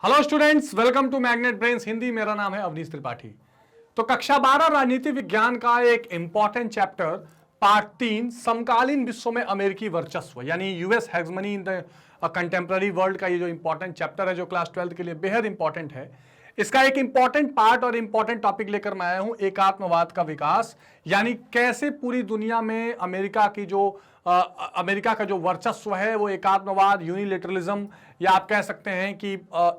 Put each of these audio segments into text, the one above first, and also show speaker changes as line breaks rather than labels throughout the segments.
Hello students, welcome to Magnet Brains Hindi. मेरा नाम है अवनीश त्रिपाठी। तो कक्षा 12 राजनीति विज्ञान का एक इंपॉर्टेंट चैप्टर पार्ट 3 समकालीन विश्व में अमेरिकी वर्चस्व यानी US hegemony in the contemporary world का ये जो इंपॉर्टेंट चैप्टर है जो क्लास 12 के लिए बेहद इंपॉर्टेंट है, इसका एक इंपॉर्टेंट पार्ट और इंपॉर्टेंट टॉपिक लेकर मैं आया हूं, एकात्मवाद का विकास। यानी कैसे पूरी दुनिया में अमेरिका का जो वर्चस्व है वो एकात्मवाद, यूनिलेटरलिज्म या आप कह सकते हैं कि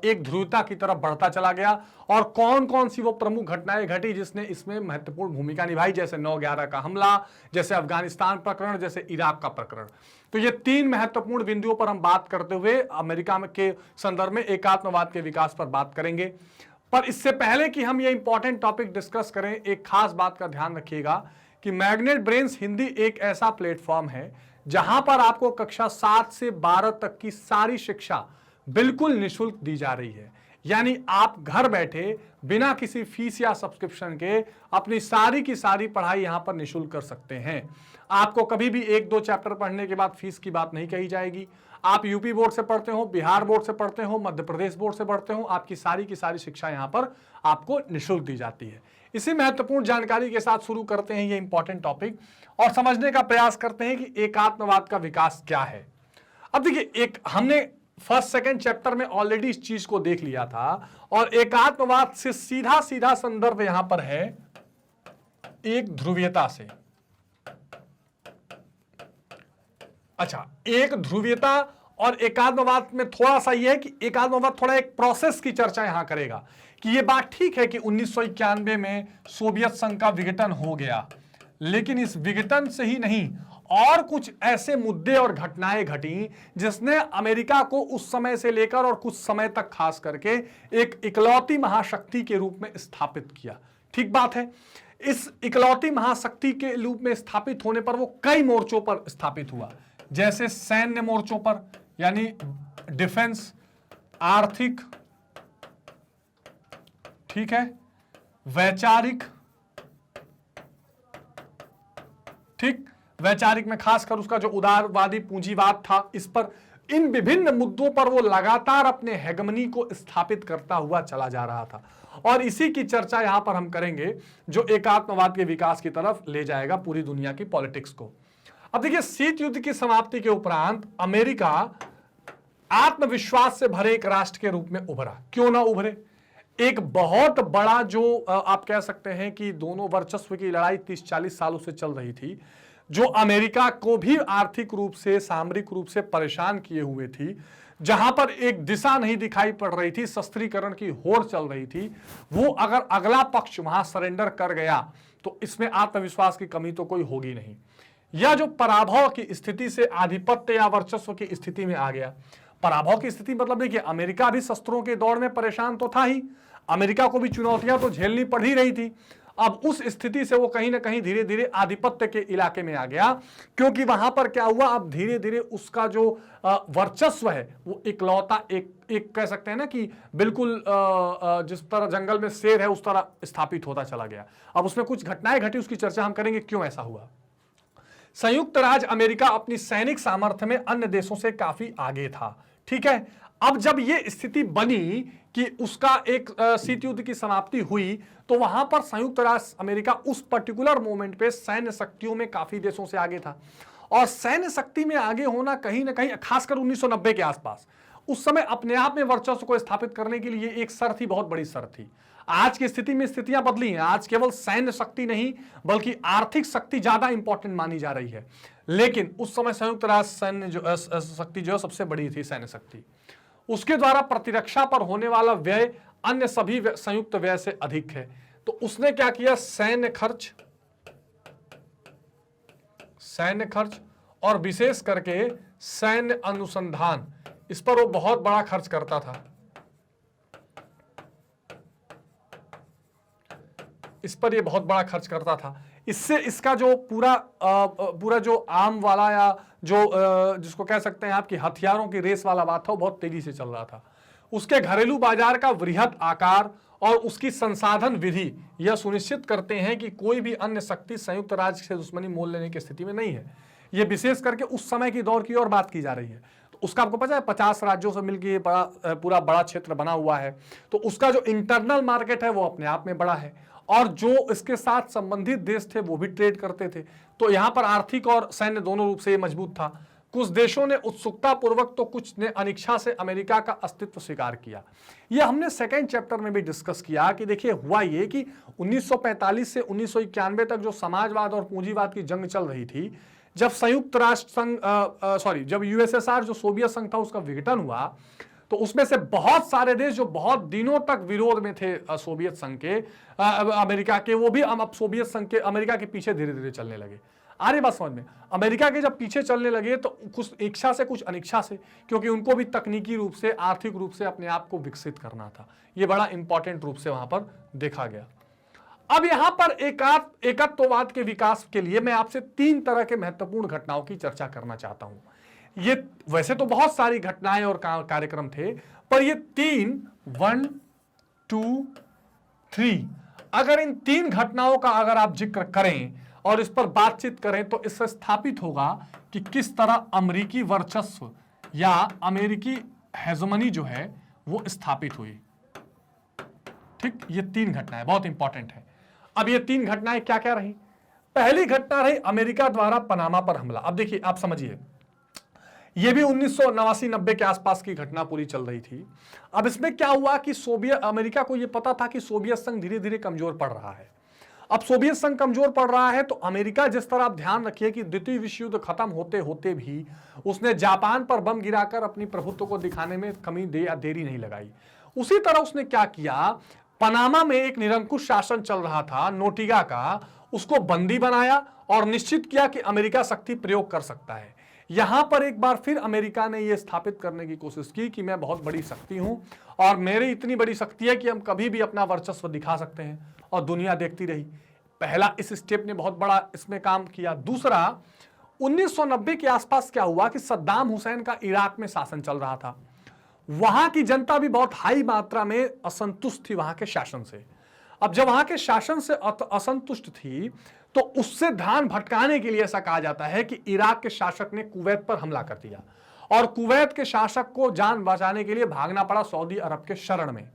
एक ध्रुवता की तरफ बढ़ता चला गया, और कौन कौन सी वो प्रमुख घटनाएं घटी जिसने इसमें महत्वपूर्ण भूमिका निभाई, जैसे 9/11 का हमला, जैसे अफगानिस्तान प्रकरण, जैसे इराक का प्रकरण। तो ये 3 महत्वपूर्ण बिंदुओं पर हम बात करते हुए अमेरिका के संदर्भ में एकात्मवाद के विकास पर बात करेंगे। पर इससे पहले कि हम ये इंपॉर्टेंट टॉपिक डिस्कस करें, एक खास बात का ध्यान रखिएगा कि मैग्नेट ब्रेन्स हिंदी एक ऐसा प्लेटफॉर्म है जहां पर आपको कक्षा 7 से 12 तक की सारी शिक्षा बिल्कुल निःशुल्क दी जा रही है। यानी आप घर बैठे बिना किसी फीस या सब्सक्रिप्शन के अपनी सारी की सारी पढ़ाई यहां पर निःशुल्क कर सकते हैं। आपको कभी भी 1-2 चैप्टर पढ़ने के बाद फीस की बात नहीं कही जाएगी। आप यूपी बोर्ड से पढ़ते हो, बिहार बोर्ड से पढ़ते हो, मध्य प्रदेश बोर्ड से पढ़ते हो, आपकी सारी की सारी शिक्षा यहां पर आपको निःशुल्क दी जाती है। इसी महत्वपूर्ण जानकारी के साथ शुरू करते हैं ये इंपॉर्टेंट टॉपिक और समझने का प्रयास करते हैं कि एकात्मवाद का विकास क्या है। अब देखिए, हमने फर्स्ट सेकंड चैप्टर में ऑलरेडी इस चीज को देख लिया था, और एकात्मवाद से सीधा सीधा संदर्भ यहां पर है एक ध्रुवीयता से। अच्छा, एक ध्रुवीयता और एकात्मवाद में थोड़ा सा यह है कि एकात्मवाद थोड़ा एक प्रोसेस की चर्चा यहां करेगा कि यह बात ठीक है कि 1991 में सोवियत संघ का विघटन हो गया, लेकिन इस विघटन से ही नहीं और कुछ ऐसे मुद्दे और घटनाएं घटी जिसने अमेरिका को उस समय से लेकर और कुछ समय तक खास करके एक इकलौती महाशक्ति के रूप में स्थापित किया। ठीक बात है। इस इकलौती महाशक्ति के रूप में स्थापित होने पर वो कई मोर्चों पर स्थापित हुआ, जैसे सैन्य मोर्चों पर यानी डिफेंस, आर्थिक, ठीक है, वैचारिक, ठीक, वैचारिक में खासकर उसका जो उदारवादी पूंजीवाद था, इस पर, इन विभिन्न मुद्दों पर वो लगातार अपने हेगमनी को स्थापित करता हुआ चला जा रहा था, और इसी की चर्चा यहां पर हम करेंगे जो एकात्मवाद के विकास की तरफ ले जाएगा पूरी दुनिया की पॉलिटिक्स को। अब देखिए, शीत युद्ध की समाप्ति के उपरांत अमेरिका आत्मविश्वास से भरे एक राष्ट्र के रूप में उभरा। क्यों ना उभरे? एक बहुत बड़ा जो आप कह सकते हैं कि दोनों वर्चस्व की लड़ाई 30-40 सालों से चल रही थी, जो अमेरिका को भी आर्थिक रूप से, सामरिक रूप से परेशान किए हुए थी, जहां पर एक दिशा नहीं दिखाई पड़ रही थी, शस्त्रीकरण की होड़ चल रही थी, वो अगर अगला पक्ष वहां सरेंडर कर गया तो इसमें आत्मविश्वास की कमी तो कोई होगी नहीं। यह जो पराभव की स्थिति से आधिपत्य या वर्चस्व की स्थिति में आ गया। पराभव की स्थिति मतलब देखिए, अमेरिका भी शस्त्रों के दौड़ में परेशान तो था ही, अमेरिका को भी चुनौतियां तो झेलनी पड़ ही रही थी। अब उस स्थिति से वो कहीं ना कहीं धीरे धीरे आधिपत्य के इलाके में आ गया, क्योंकि वहां पर क्या हुआ, अब धीरे धीरे उसका जो वर्चस्व है वो इकलौता एक कह सकते हैं ना कि बिल्कुल जिस तरह जंगल में शेर है उस तरह स्थापित होता चला गया। अब उसमें कुछ घटनाएं घटी, उसकी चर्चा हम करेंगे क्यों ऐसा हुआ। संयुक्त राज्य अमेरिका अपनी सैनिक सामर्थ्य में अन्य देशों से काफी आगे था। ठीक है। अब जब यह स्थिति बनी कि उसका एक शीत युद्ध की समाप्ति हुई, तो वहां पर संयुक्त राष्ट्र अमेरिका उस पर्टिकुलर मोमेंट पे सैन्य शक्तियों में काफी देशों से आगे था, और सैन्य शक्ति में आगे होना कहीं ना कहीं खासकर 1990 के आसपास, उस समय अपने आप में वर्चस्व को स्थापित करने के लिए एक शर्त थी, बहुत बड़ी शर्त थी। आज की स्थिति में स्थितियां बदली हैं, आज केवल सैन्य शक्ति नहीं बल्कि आर्थिक शक्ति ज्यादा इंपॉर्टेंट मानी जा रही है, लेकिन उस समय संयुक्त राष्ट्र सैन्य शक्ति जो सबसे बड़ी थी, सैन्य शक्ति, उसके द्वारा प्रतिरक्षा पर होने वाला व्यय अन्य सभी संयुक्त व्यय से अधिक है। तो उसने क्या किया, सैन्य खर्च और विशेष करके सैन्य अनुसंधान, इस पर वो बहुत बड़ा खर्च करता था। इस पर ये बहुत बड़ा खर्च करता था। इससे इसका जो पूरा जो आम वाला या जो जिसको कह सकते हैं आपकी हथियारों की रेस वाला बात था, वो बहुत तेजी से चल रहा था। उसके घरेलू बाजार का वृहद आकार और उसकी संसाधन विधि यह सुनिश्चित करते हैं कि कोई भी अन्य शक्ति संयुक्त राज्य से दुश्मनी मोल लेने की स्थिति में नहीं है। यह विशेष करके उस समय की दौर की और बात की जा रही है। तो तो उसका आपको पता है 50 राज्यों से मिलकर ये बड़ा पूरा बड़ा क्षेत्र बना हुआ है, तो उसका जो इंटरनल मार्केट है वो अपने आप में बड़ा है, और जो इसके साथ संबंधित देश थे वो भी ट्रेड करते थे। तो यहां पर आर्थिक और सैन्य दोनों रूप से ये मजबूत था। कुछ देशों ने उत्सुकता पूर्वक तो कुछ ने अनिच्छा से अमेरिका का अस्तित्व स्वीकार किया। यह हमने सेकेंड चैप्टर में भी डिस्कस किया कि देखिए हुआ ये कि 1945 से 1991 तक जो समाजवाद और पूंजीवाद की जंग चल रही थी, जब संयुक्त राष्ट्र संघ जब यूएसएसआर जो सोवियत संघ था उसका विघटन हुआ, तो उसमें से बहुत सारे देश जो बहुत दिनों तक विरोध में थे सोवियत संघ के, अमेरिका के, वो भी अब सोवियत संघ के अमेरिका के पीछे धीरे धीरे चलने लगे। आ रही बात समझ में? अमेरिका के जब पीछे चलने लगे तो कुछ इच्छा से कुछ अनिच्छा से, क्योंकि उनको भी तकनीकी रूप से आर्थिक रूप से अपने आप को विकसित करना था। ये बड़ा इंपॉर्टेंट रूप से वहां पर देखा गया। अब यहां पर एकत्ववाद के विकास के लिए मैं आपसे 3 तरह के महत्वपूर्ण घटनाओं की चर्चा करना चाहता हूं। ये वैसे तो बहुत सारी घटनाएं और कार्यक्रम थे, पर ये 1, 2, 3, अगर इन 3 घटनाओं का अगर आप जिक्र करें और इस पर बातचीत करें तो इससे स्थापित होगा कि किस तरह अमेरिकी वर्चस्व या अमेरिकी हेजमनी जो है वो स्थापित हुई। ठीक, ये 3 घटनाएं बहुत इंपॉर्टेंट है। अब ये 3 घटनाएं क्या क्या रही? पहली घटना रही अमेरिका द्वारा पनामा पर हमला। अब देखिए, आप समझिए, ये भी 1989-90 के आसपास की घटना पूरी चल रही थी। अब इसमें क्या हुआ कि अमेरिका को यह पता था कि सोवियत संघ धीरे धीरे कमजोर पड़ रहा है। अब सोवियत संघ कमजोर पड़ रहा है तो अमेरिका, जिस तरह आप ध्यान रखिए कि द्वितीय विश्व युद्ध खत्म होते होते भी उसने जापान पर बम गिराकर अपनी प्रभुत्व को दिखाने में देरी नहीं लगाई। उसी तरह उसने क्या किया, पनामा में एक निरंकुश शासन चल रहा था नोटिगा का, उसको बंदी बनाया और निश्चित किया कि अमेरिका शक्ति प्रयोग कर सकता है। यहां पर एक बार फिर अमेरिका ने यह स्थापित करने की कोशिश की कि मैं बहुत बड़ी शक्ति हूं और मेरी इतनी बड़ी शक्ति है कि हम कभी भी अपना वर्चस्व दिखा सकते हैं, और दुनिया देखती रही। पहला इस स्टेप ने बहुत बड़ा इसमें काम किया। दूसरा, 1990 के आसपास क्या हुआ कि सद्दाम हुसैन का इराक में शासन चल रहा था। वहां की जनता भी बहुत हाई मात्रा में असंतुष्ट थी वहां के शासन से। अब जब वहां के शासन से असंतुष्ट थी तो उससे ध्यान भटकाने के लिए ऐसा कहा जाता है कि इराक के शासक ने कुवैत पर हमला कर दिया, और कुवैत के शासक को जान बचाने के लिए भागना पड़ा सऊदी अरब के शरण में।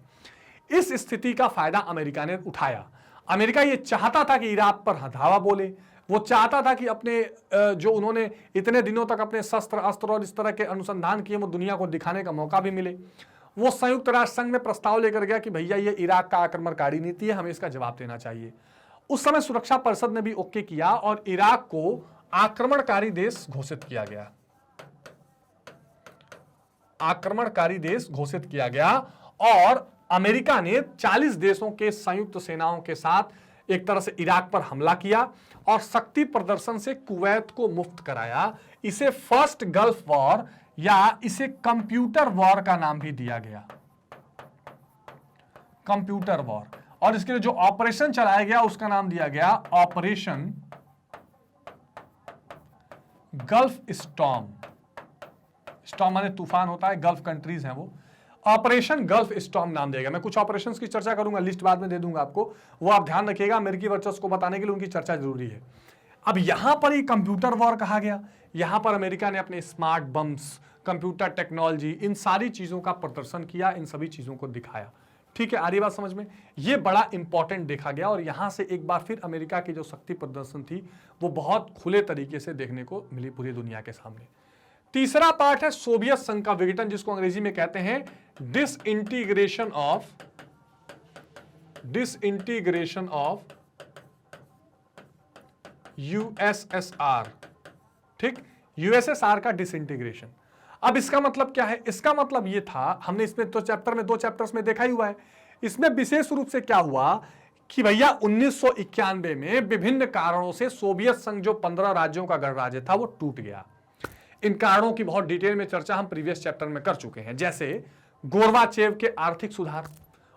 इस स्थिति का फायदा अमेरिका ने उठाया। अमेरिका ये चाहता था कि इराक पर धावा बोले, वो चाहता था कि अपने जो उन्होंने इतने दिनों तक अपने शस्त्र अस्त्र और इस तरह के अनुसंधान किए वो दुनिया को दिखाने का मौका भी मिले। वो संयुक्त राष्ट्र संघ में प्रस्ताव लेकर गया कि भैया ये इराक का आक्रमणकारी नीति है, हमें इसका जवाब देना चाहिए। उस समय सुरक्षा परिषद ने भी ओके किया और इराक को आक्रमणकारी देश घोषित किया गया। आक्रमणकारी देश घोषित किया गया और अमेरिका ने 40 देशों के संयुक्त सेनाओं के साथ एक तरह से इराक पर हमला किया और शक्ति प्रदर्शन से कुवैत को मुक्त कराया। इसे फर्स्ट गल्फ वॉर या इसे कंप्यूटर वॉर का नाम भी दिया गया, कंप्यूटर वॉर। और इसके लिए जो ऑपरेशन चलाया गया उसका नाम दिया गया ऑपरेशन गल्फ स्टॉर्म। स्टॉर्म माने तूफान होता है, गल्फ कंट्रीज हैं वो। ऑपरेशन गल्फ स्टॉर्म नाम दिया गया। मैं कुछ ऑपरेशंस की चर्चा करूंगा, लिस्ट बाद में दे दूंगा आपको, वो आप ध्यान रखिएगा। अमेरिकी वर्चस्व को बताने के लिए उनकी चर्चा जरूरी है। अब यहां पर ही कंप्यूटर वॉर कहा गया। यहां पर अमेरिका ने अपने स्मार्ट बम्स, कंप्यूटर टेक्नोलॉजी, इन सारी चीजों का प्रदर्शन किया, इन सभी चीजों को दिखाया। ठीक है, आ रही बात समझ में? ये बड़ा इंपॉर्टेंट देखा गया और यहां से एक बार फिर अमेरिका की जो शक्ति प्रदर्शन थी वो बहुत खुले तरीके से देखने को मिली पूरी दुनिया के सामने। तीसरा पार्ट है सोवियत संघ का विघटन, जिसको अंग्रेजी में कहते हैं डिसइंटीग्रेशन ऑफ यूएसएसआर। ठीक, यूएसएसआर का डिसइंटीग्रेशन। अब इसका मतलब क्या है? इसका मतलब ये था, हमने इसमें तो दो चैप्टर्स में देखा ही हुआ है। इसमें विशेष रूप से क्या हुआ कि भैया 1991 में विभिन्न कारणों से सोवियत संघ जो 15 राज्यों का गणराज्य था वो टूट गया। इन कारणों की बहुत डिटेल में चर्चा हम प्रीवियस चैप्टर में कर चुके हैं। जैसे गोर्बाचेव के आर्थिक सुधार,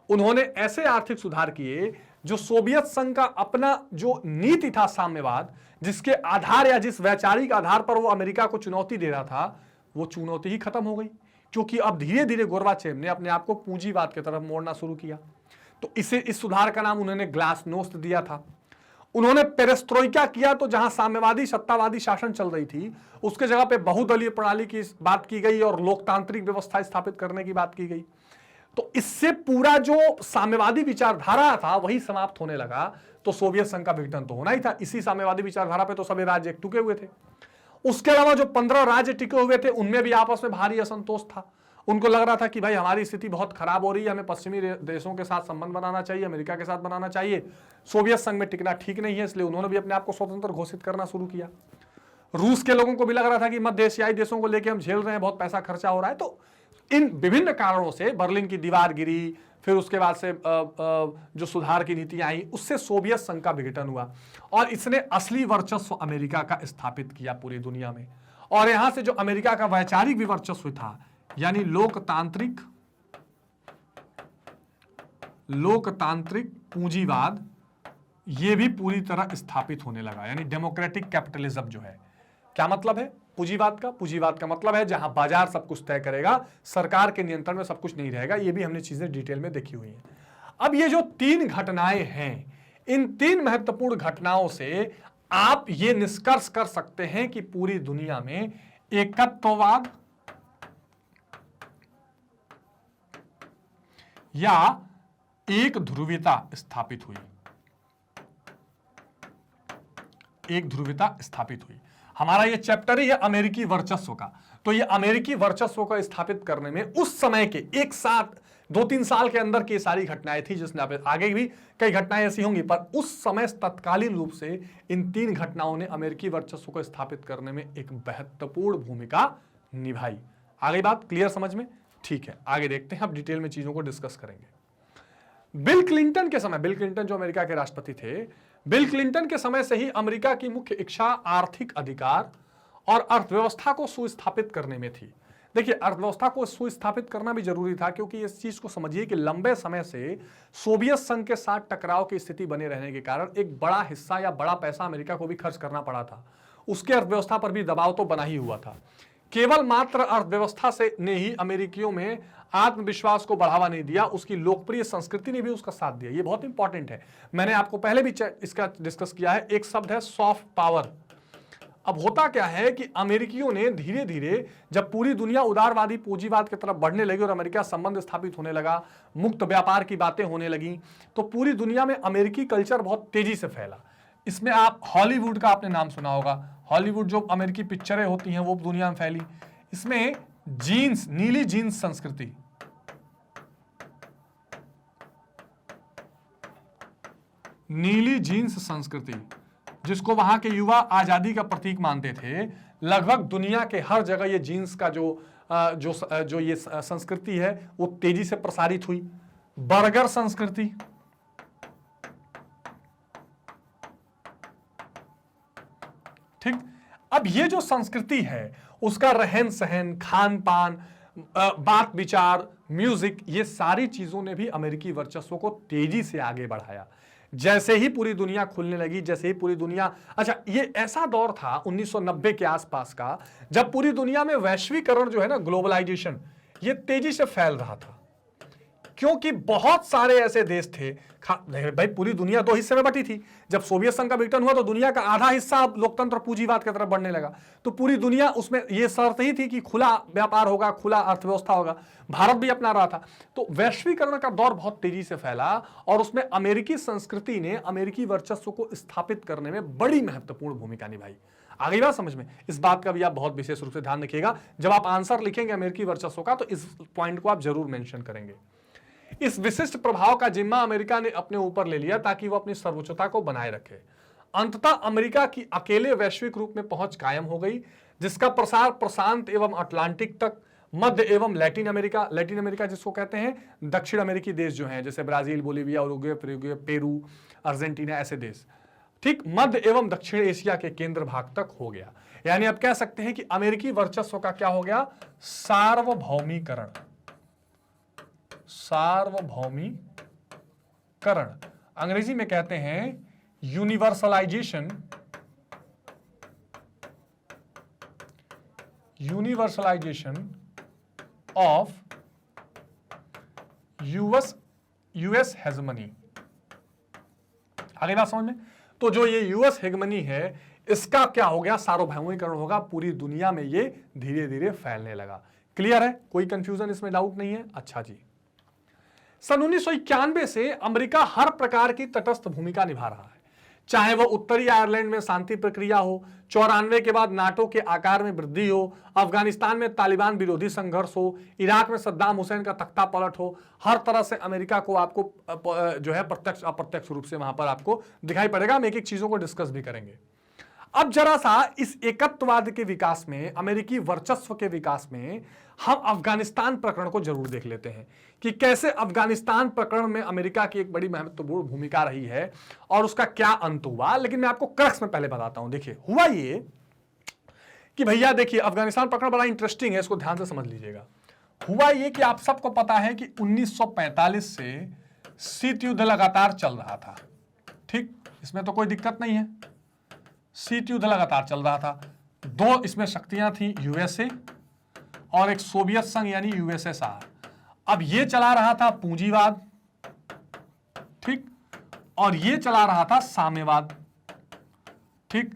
उन्होंने ऐसे आर्थिक सुधार किए जो सोवियत संघ का अपना जो नीति था साम्यवाद, जिसके आधार या जिस वैचारिक आधार पर वो अमेरिका को चुनौती दे रहा था, वो चुनौती ही खत्म हो गई, क्योंकि अब धीरे धीरे गोर्बाचेव ने अपने आप को पूंजीवाद की तरफ मोड़ना शुरू किया। तो इस सुधार का नाम उन्होंने ग्लासनोस्ट दिया था। उन्होंने पेरेस्ट्रोइका किया, तो जहां साम्यवादी सत्तावादी शासन चल रही थी उसके जगह पे बहुदलीय प्रणाली की बात की गई और लोकतांत्रिक व्यवस्था स्थापित करने की बात की गई। तो इससे पूरा जो साम्यवादी विचारधारा था वही समाप्त होने लगा। तो सोवियत संघ का विघटन तो होना ही था। इसी साम्यवादी विचारधारा पे तो सभी राज्य टिके हुए थे। उसके अलावा जो 15 राज्य टिके हुए थे उनमें भी आपस में भारी असंतोष था। उनको लग रहा था कि भाई हमारी स्थिति बहुत खराब हो रही है, हमें पश्चिमी देशों के साथ संबंध बनाना चाहिए, अमेरिका के साथ बनाना चाहिए, सोवियत संघ में टिकना ठीक नहीं है, इसलिए उन्होंने भी अपने आप को स्वतंत्र घोषित करना शुरू किया। रूस के लोगों को भी लग रहा था कि मध्य एशियाई देशों को लेकर हम झेल रहे हैं, बहुत पैसा खर्चा हो रहा है। तो इन विभिन्न कारणों से बर्लिन की दीवार गिरी, फिर उसके बाद से जो सुधार की नीतियां आई, उससे सोवियत संघ का विघटन हुआ और इसने असली वर्चस्व अमेरिका का स्थापित किया पूरी दुनिया में। और यहां से जो अमेरिका का वैचारिक विवर्चस्व था, यानी लोकतांत्रिक पूंजीवाद, यह भी पूरी तरह स्थापित होने लगा। यानी डेमोक्रेटिक कैपिटलिज्म जो है, क्या मतलब है पूंजीवाद का मतलब है जहां बाजार सब कुछ तय करेगा, सरकार के नियंत्रण में सब कुछ नहीं रहेगा। ये भी हमने चीजें डिटेल में देखी हुई हैं। अब ये जो 3 घटनाएं हैं, इन 3 महत्वपूर्ण घटनाओं से आप ये निष्कर्ष कर सकते हैं कि पूरी दुनिया में एकत्ववाद या एक ध्रुवीयता स्थापित हुई। हमारा ये चैप्टर ही है अमेरिकी वर्चस्व का। तो ये अमेरिकी वर्चस्व को स्थापित करने में उस समय के एक साथ 2-3 साल के अंदर की सारी घटनाएं थी, जिसने आगे भी कई घटनाएं ऐसी होंगी, पर उस समय तत्कालीन रूप से इन 3 घटनाओं ने अमेरिकी वर्चस्व को स्थापित करने में एक महत्वपूर्ण भूमिका निभाई। आगे बात क्लियर समझ में? ठीक है, आगे देखते हैं, अब डिटेल में चीजों को डिस्कस करेंगे। बिल क्लिंटन के समय, बिल क्लिंटन जो अमेरिका के राष्ट्रपति थे, बिल क्लिंटन के समय से ही अमेरिका की मुख्य इच्छा आर्थिक अधिकार और अर्थव्यवस्था को सुस्थापित करने में थी। देखिए, अर्थव्यवस्था को सुस्थापित करना भी जरूरी था, क्योंकि इस चीज को समझिए कि लंबे समय से सोवियत संघ के साथ टकराव की स्थिति बने रहने के कारण एक बड़ा हिस्सा या बड़ा पैसा अमेरिका को भी खर्च करना पड़ा था। उसके अर्थव्यवस्था पर भी दबाव तो बना ही हुआ था। केवल मात्र अर्थव्यवस्था से ने ही अमेरिकियों में आत्मविश्वास को बढ़ावा नहीं दिया, उसकी लोकप्रिय संस्कृति ने भी उसका साथ दिया। ये बहुत इंपॉर्टेंट है, मैंने आपको पहले भी इसका डिस्कस किया है। एक शब्द है सॉफ्ट पावर। अब होता क्या है कि अमेरिकियों ने धीरे धीरे, जब पूरी दुनिया उदारवादी पूंजीवाद की तरफ बढ़ने लगी और अमेरिका संबंध स्थापित होने लगा, मुक्त व्यापार की बातें होने लगी, तो पूरी दुनिया में अमेरिकी कल्चर बहुत तेजी से फैला। इसमें आप हॉलीवुड का आपने नाम सुना होगा। हॉलीवुड जो अमेरिकी पिक्चरें होती हैं वो दुनिया में फैली। इसमें जीन्स, नीली जीन्स संस्कृति, नीली जीन्स संस्कृति, जिसको वहां के युवा आजादी का प्रतीक मानते थे, लगभग दुनिया के हर जगह ये जीन्स का जो ये संस्कृति है वो तेजी से प्रसारित हुई। बर्गर संस्कृति, ठीक। अब ये जो संस्कृति है उसका रहन सहन, खान पान, बात विचार, म्यूजिक, ये सारी चीजों ने भी अमेरिकी वर्चस्व को तेजी से आगे बढ़ाया। जैसे ही पूरी दुनिया खुलने लगी, जैसे ही पूरी दुनिया, अच्छा, ये ऐसा दौर था 1990 के आसपास का, जब पूरी दुनिया में वैश्वीकरण जो है ना, ग्लोबलाइजेशन, ये तेजी से फैल रहा था। क्योंकि बहुत सारे ऐसे देश थे, भाई पूरी दुनिया 2 हिस्से में बटी थी। जब सोवियत संघ का विघटन हुआ तो दुनिया का आधा हिस्सा लोकतंत्र पूंजीवाद की तरफ बढ़ने लगा। तो पूरी दुनिया, उसमें यह शर्त ही थी कि खुला व्यापार होगा, खुला अर्थव्यवस्था होगा। भारत भी अपना रहा था। तो वैश्वीकरण का दौर बहुत तेजी से फैला और उसमें अमेरिकी संस्कृति ने अमेरिकी वर्चस्व को स्थापित करने में बड़ी महत्वपूर्ण भूमिका निभाई। आगे बात समझ में? इस बात का भी आप बहुत विशेष रूप से ध्यान रखिएगा। जब आप आंसर लिखेंगे अमेरिकी वर्चस्व का, तो इस पॉइंट को आप जरूर मेंशन करेंगे। इस विशिष्ट प्रभाव का जिम्मा अमेरिका ने अपने ऊपर ले लिया ताकि वो अपनी सर्वोच्चता को बनाए रखे। अंततः अमेरिका की अकेले वैश्विक रूप में पहुंच कायम हो गई, जिसका प्रसार प्रशांत एवं अटलांटिक तक, मध्य एवं लैटिन अमेरिका जिसको कहते हैं दक्षिण अमेरिकी देश जो हैं, जैसे Brazil, Bolivia, Uruguay, Peru, Argentina, ऐसे देश, ठीक, मध्य एवं दक्षिण एशिया के केंद्र भाग तक हो गया। यानी आप कह सकते हैं कि अमेरिकी वर्चस्व का क्या हो गया? सार्वभौमीकरण। अंग्रेजी में कहते हैं यूनिवर्सलाइजेशन ऑफ यूएस हेजेमनी। आगे बात समझ में? तो जो ये यूएस हेगमनी है इसका क्या हो गया, सार्वभौमिकरण होगा, पूरी दुनिया में ये धीरे धीरे फैलने लगा। क्लियर है, कोई कंफ्यूजन इसमें, डाउट नहीं है। अच्छा जी, सन 1991 से अमेरिका हर प्रकार की तटस्थ भूमिका निभा रहा है, चाहे वो उत्तरी आयरलैंड में शांति प्रक्रिया हो, 94 के बाद नाटो के आकार में वृद्धि हो, अफगानिस्तान में तालिबान विरोधी संघर्ष हो, इराक में सद्दाम हुसैन का तख्ता पलट हो, हर तरह से अमेरिका को आपको जो है प्रत्यक्ष अप्रत्यक्ष रूप से वहां पर आपको दिखाई पड़ेगा। हम एक एक चीजों को डिस्कस भी करेंगे। अब जरा सा इस एकत्ववाद के विकास में, अमेरिकी वर्चस्व के विकास में हम अफगानिस्तान प्रकरण को जरूर देख लेते हैं कि कैसे अफगानिस्तान प्रकरण में अमेरिका की एक बड़ी महत्वपूर्ण भूमिका रही है और उसका क्या अंत हुआ। लेकिन मैं आपको क्रक्स में पहले बताता हूं। देखिए, हुआ ये कि भैया देखिए, अफगानिस्तान प्रकरण बड़ा इंटरेस्टिंग है, इसको ध्यान से समझ लीजिएगा। हुआ ये कि आप सबको पता है कि 1945 से शीत युद्ध लगातार चल रहा था, ठीक, इसमें तो कोई दिक्कत नहीं है। शीत युद्ध लगातार चल रहा था, दो इसमें शक्तियां थी, यूएसए और एक सोवियत संघ यानी यूएसएसआर। अब ये चला रहा था पूंजीवाद, ठीक, और ये चला रहा था साम्यवाद, ठीक।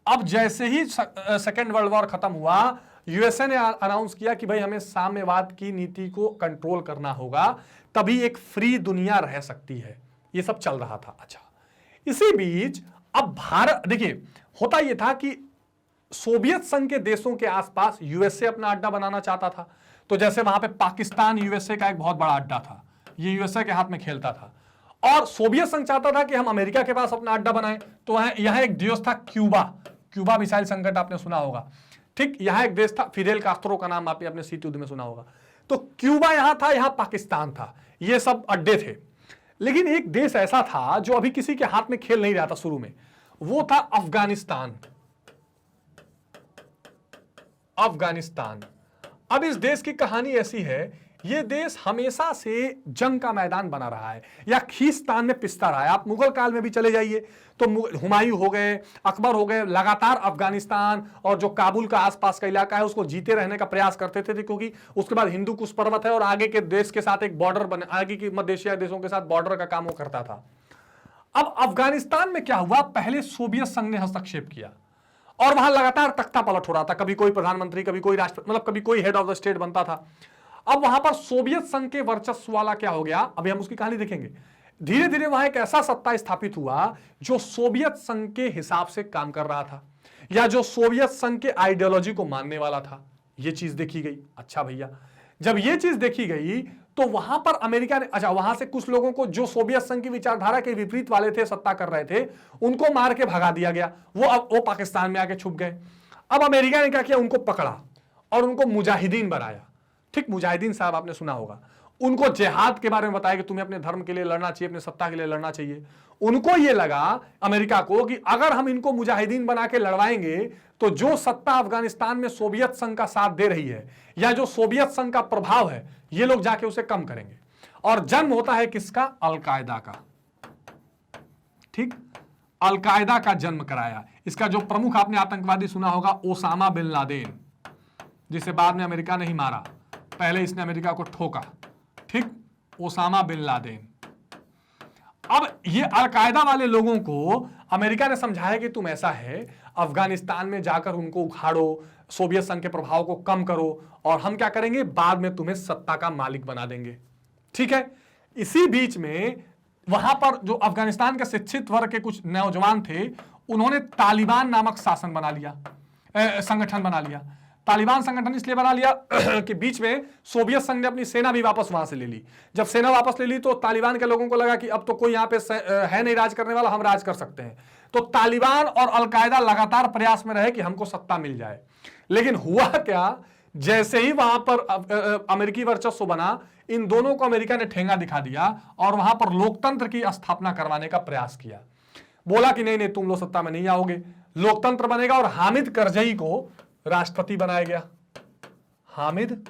अब जैसे ही सेकेंड वर्ल्ड वॉर खत्म हुआ, यूएसए ने अनाउंस किया कि भाई हमें साम्यवाद की नीति को कंट्रोल करना होगा, तभी एक फ्री दुनिया रह सकती है। ये सब चल रहा था। अच्छा, इसी बीच अब भारत, देखिए होता यह था कि सोवियत संघ के देशों के आसपास यूएसए अपना अड्डा बनाना चाहता था। तो जैसे वहां पे पाकिस्तान यूएसए का एक बहुत बड़ा अड्डा था, ये यूएसए के हाथ में खेलता था, और सोवियत संघ चाहता था कि हम अमेरिका के पास अपना अड्डा बनाएं। तो वहां यहां एक देश था क्यूबा मिसाइल संकट आपने सुना होगा, ठीक। यहां एक देश था, फिडेल कास्त्रो का नाम आपने अपने शीत युद्ध में सुना होगा। तो क्यूबा यहां था, यहां पाकिस्तान था, ये सब अड्डे थे। लेकिन एक देश ऐसा था जो अभी किसी के हाथ में खेल नहीं रहा था शुरू में, वो था अफगानिस्तान। अब इस देश की कहानी ऐसी है, ये देश हमेशा से जंग का मैदान बना रहा है या खींचतान में पिसता रहा है। आप मुगल काल में भी चले जाइए तो हुमायूं हो गए, अकबर हो गए, लगातार अफगानिस्तान और जो काबुल का आसपास का इलाका है उसको जीते रहने का प्रयास करते थे, क्योंकि उसके बाद हिंदू कुश पर्वत है और आगे के देश के साथ एक बॉर्डर बने, आगे की मध्य एशिया देशों के साथ बॉर्डर का काम वो करता था। अब अफगानिस्तान में क्या हुआ, पहले सोवियत संघ ने हस्तक्षेप किया और वहां लगातार तख्ता पलट हो रहा था, कभी कोई प्रधानमंत्री, कभी कोई राष्ट्रपति, मतलब कभी कोई हेड ऑफ द स्टेट बनता था। अब वहां पर सोवियत संघ के वर्चस्व वाला क्या हो गया, अभी हम उसकी कहानी देखेंगे। धीरे धीरे वहां एक ऐसा सत्ता स्थापित हुआ जो सोवियत संघ के हिसाब से काम कर रहा था या जो सोवियत संघ के आइडियोलॉजी को मानने वाला था। यह चीज देखी गई। अच्छा भैया, जब यह चीज देखी गई तो वहां पर अमेरिका ने, अच्छा, वहां से कुछ लोगों को जो सोवियत संघ की विचारधारा के विपरीत वाले थे, सत्ता कर रहे थे, उनको मार के भगा दिया गया। वो पाकिस्तान में आके छुप गए। अब अमेरिका ने क्या किया, उनको पकड़ा और उनको मुजाहिदीन बनाया, ठीक। मुजाहिदीन साहब आपने सुना होगा। उनको जिहाद के बारे में बताया कि तुम्हें अपने धर्म के लिए लड़ना चाहिए, अपने सत्ता के लिए लड़ना चाहिए। उनको यह लगा, अमेरिका को, कि अगर हम इनको मुजाहिदीन बना के लड़वाएंगे तो जो सत्ता अफगानिस्तान में सोवियत संघ का साथ दे रही है या जो सोवियत संघ का प्रभाव है, ये लोग जाके उसे कम करेंगे। और जन्म होता है किसका, अलकायदा का, ठीक। अलकायदा का जन्म कराया। इसका जो प्रमुख आपने आतंकवादी सुना होगा, ओसामा बिन लादेन, जिसे बाद में अमेरिका ने ही मारा, पहले इसने अमेरिका को ठोका, ठीक, ओसामा बिन लादेन। अब ये अलकायदा वाले लोगों को अमेरिका ने समझाया कि तुम ऐसा है, अफगानिस्तान में जाकर उनको उखाड़ो, सोवियत संघ के प्रभाव को कम करो और हम क्या करेंगे, बाद में तुम्हें सत्ता का मालिक बना देंगे, ठीक है। इसी बीच में वहां पर जो अफगानिस्तान के शिक्षित वर्ग के कुछ नौजवान थे, उन्होंने तालिबान नामक शासन बना लिया, संगठन बना लिया। तालिबान संगठन इसलिए बना लिया कि बीच में सोवियत संघ ने अपनी सेना भी वापस वहां से ले ली। जब सेना वापस ले ली तो तालिबान के लोगों को लगा कि अब तो कोई यहाँ पे है नहीं राज करने वाला, हम राज कर सकते हैं। तो तालिबान और अलकायदा लगातार प्रयास में रहे कि हमको सत्ता मिल जाए। लेकिन हुआ क्या, जैसे ही वहां पर अमेरिकी वर्चस्व बना, इन दोनों को अमेरिका ने ठेंगा दिखा दिया और वहां पर लोकतंत्र की स्थापना करवाने का प्रयास किया। बोला कि नहीं नहीं, तुम लोग सत्ता में नहीं आओगे, लोकतंत्र बनेगा, और हामिद करजई को राष्ट्रपति बनाया गया। हामिद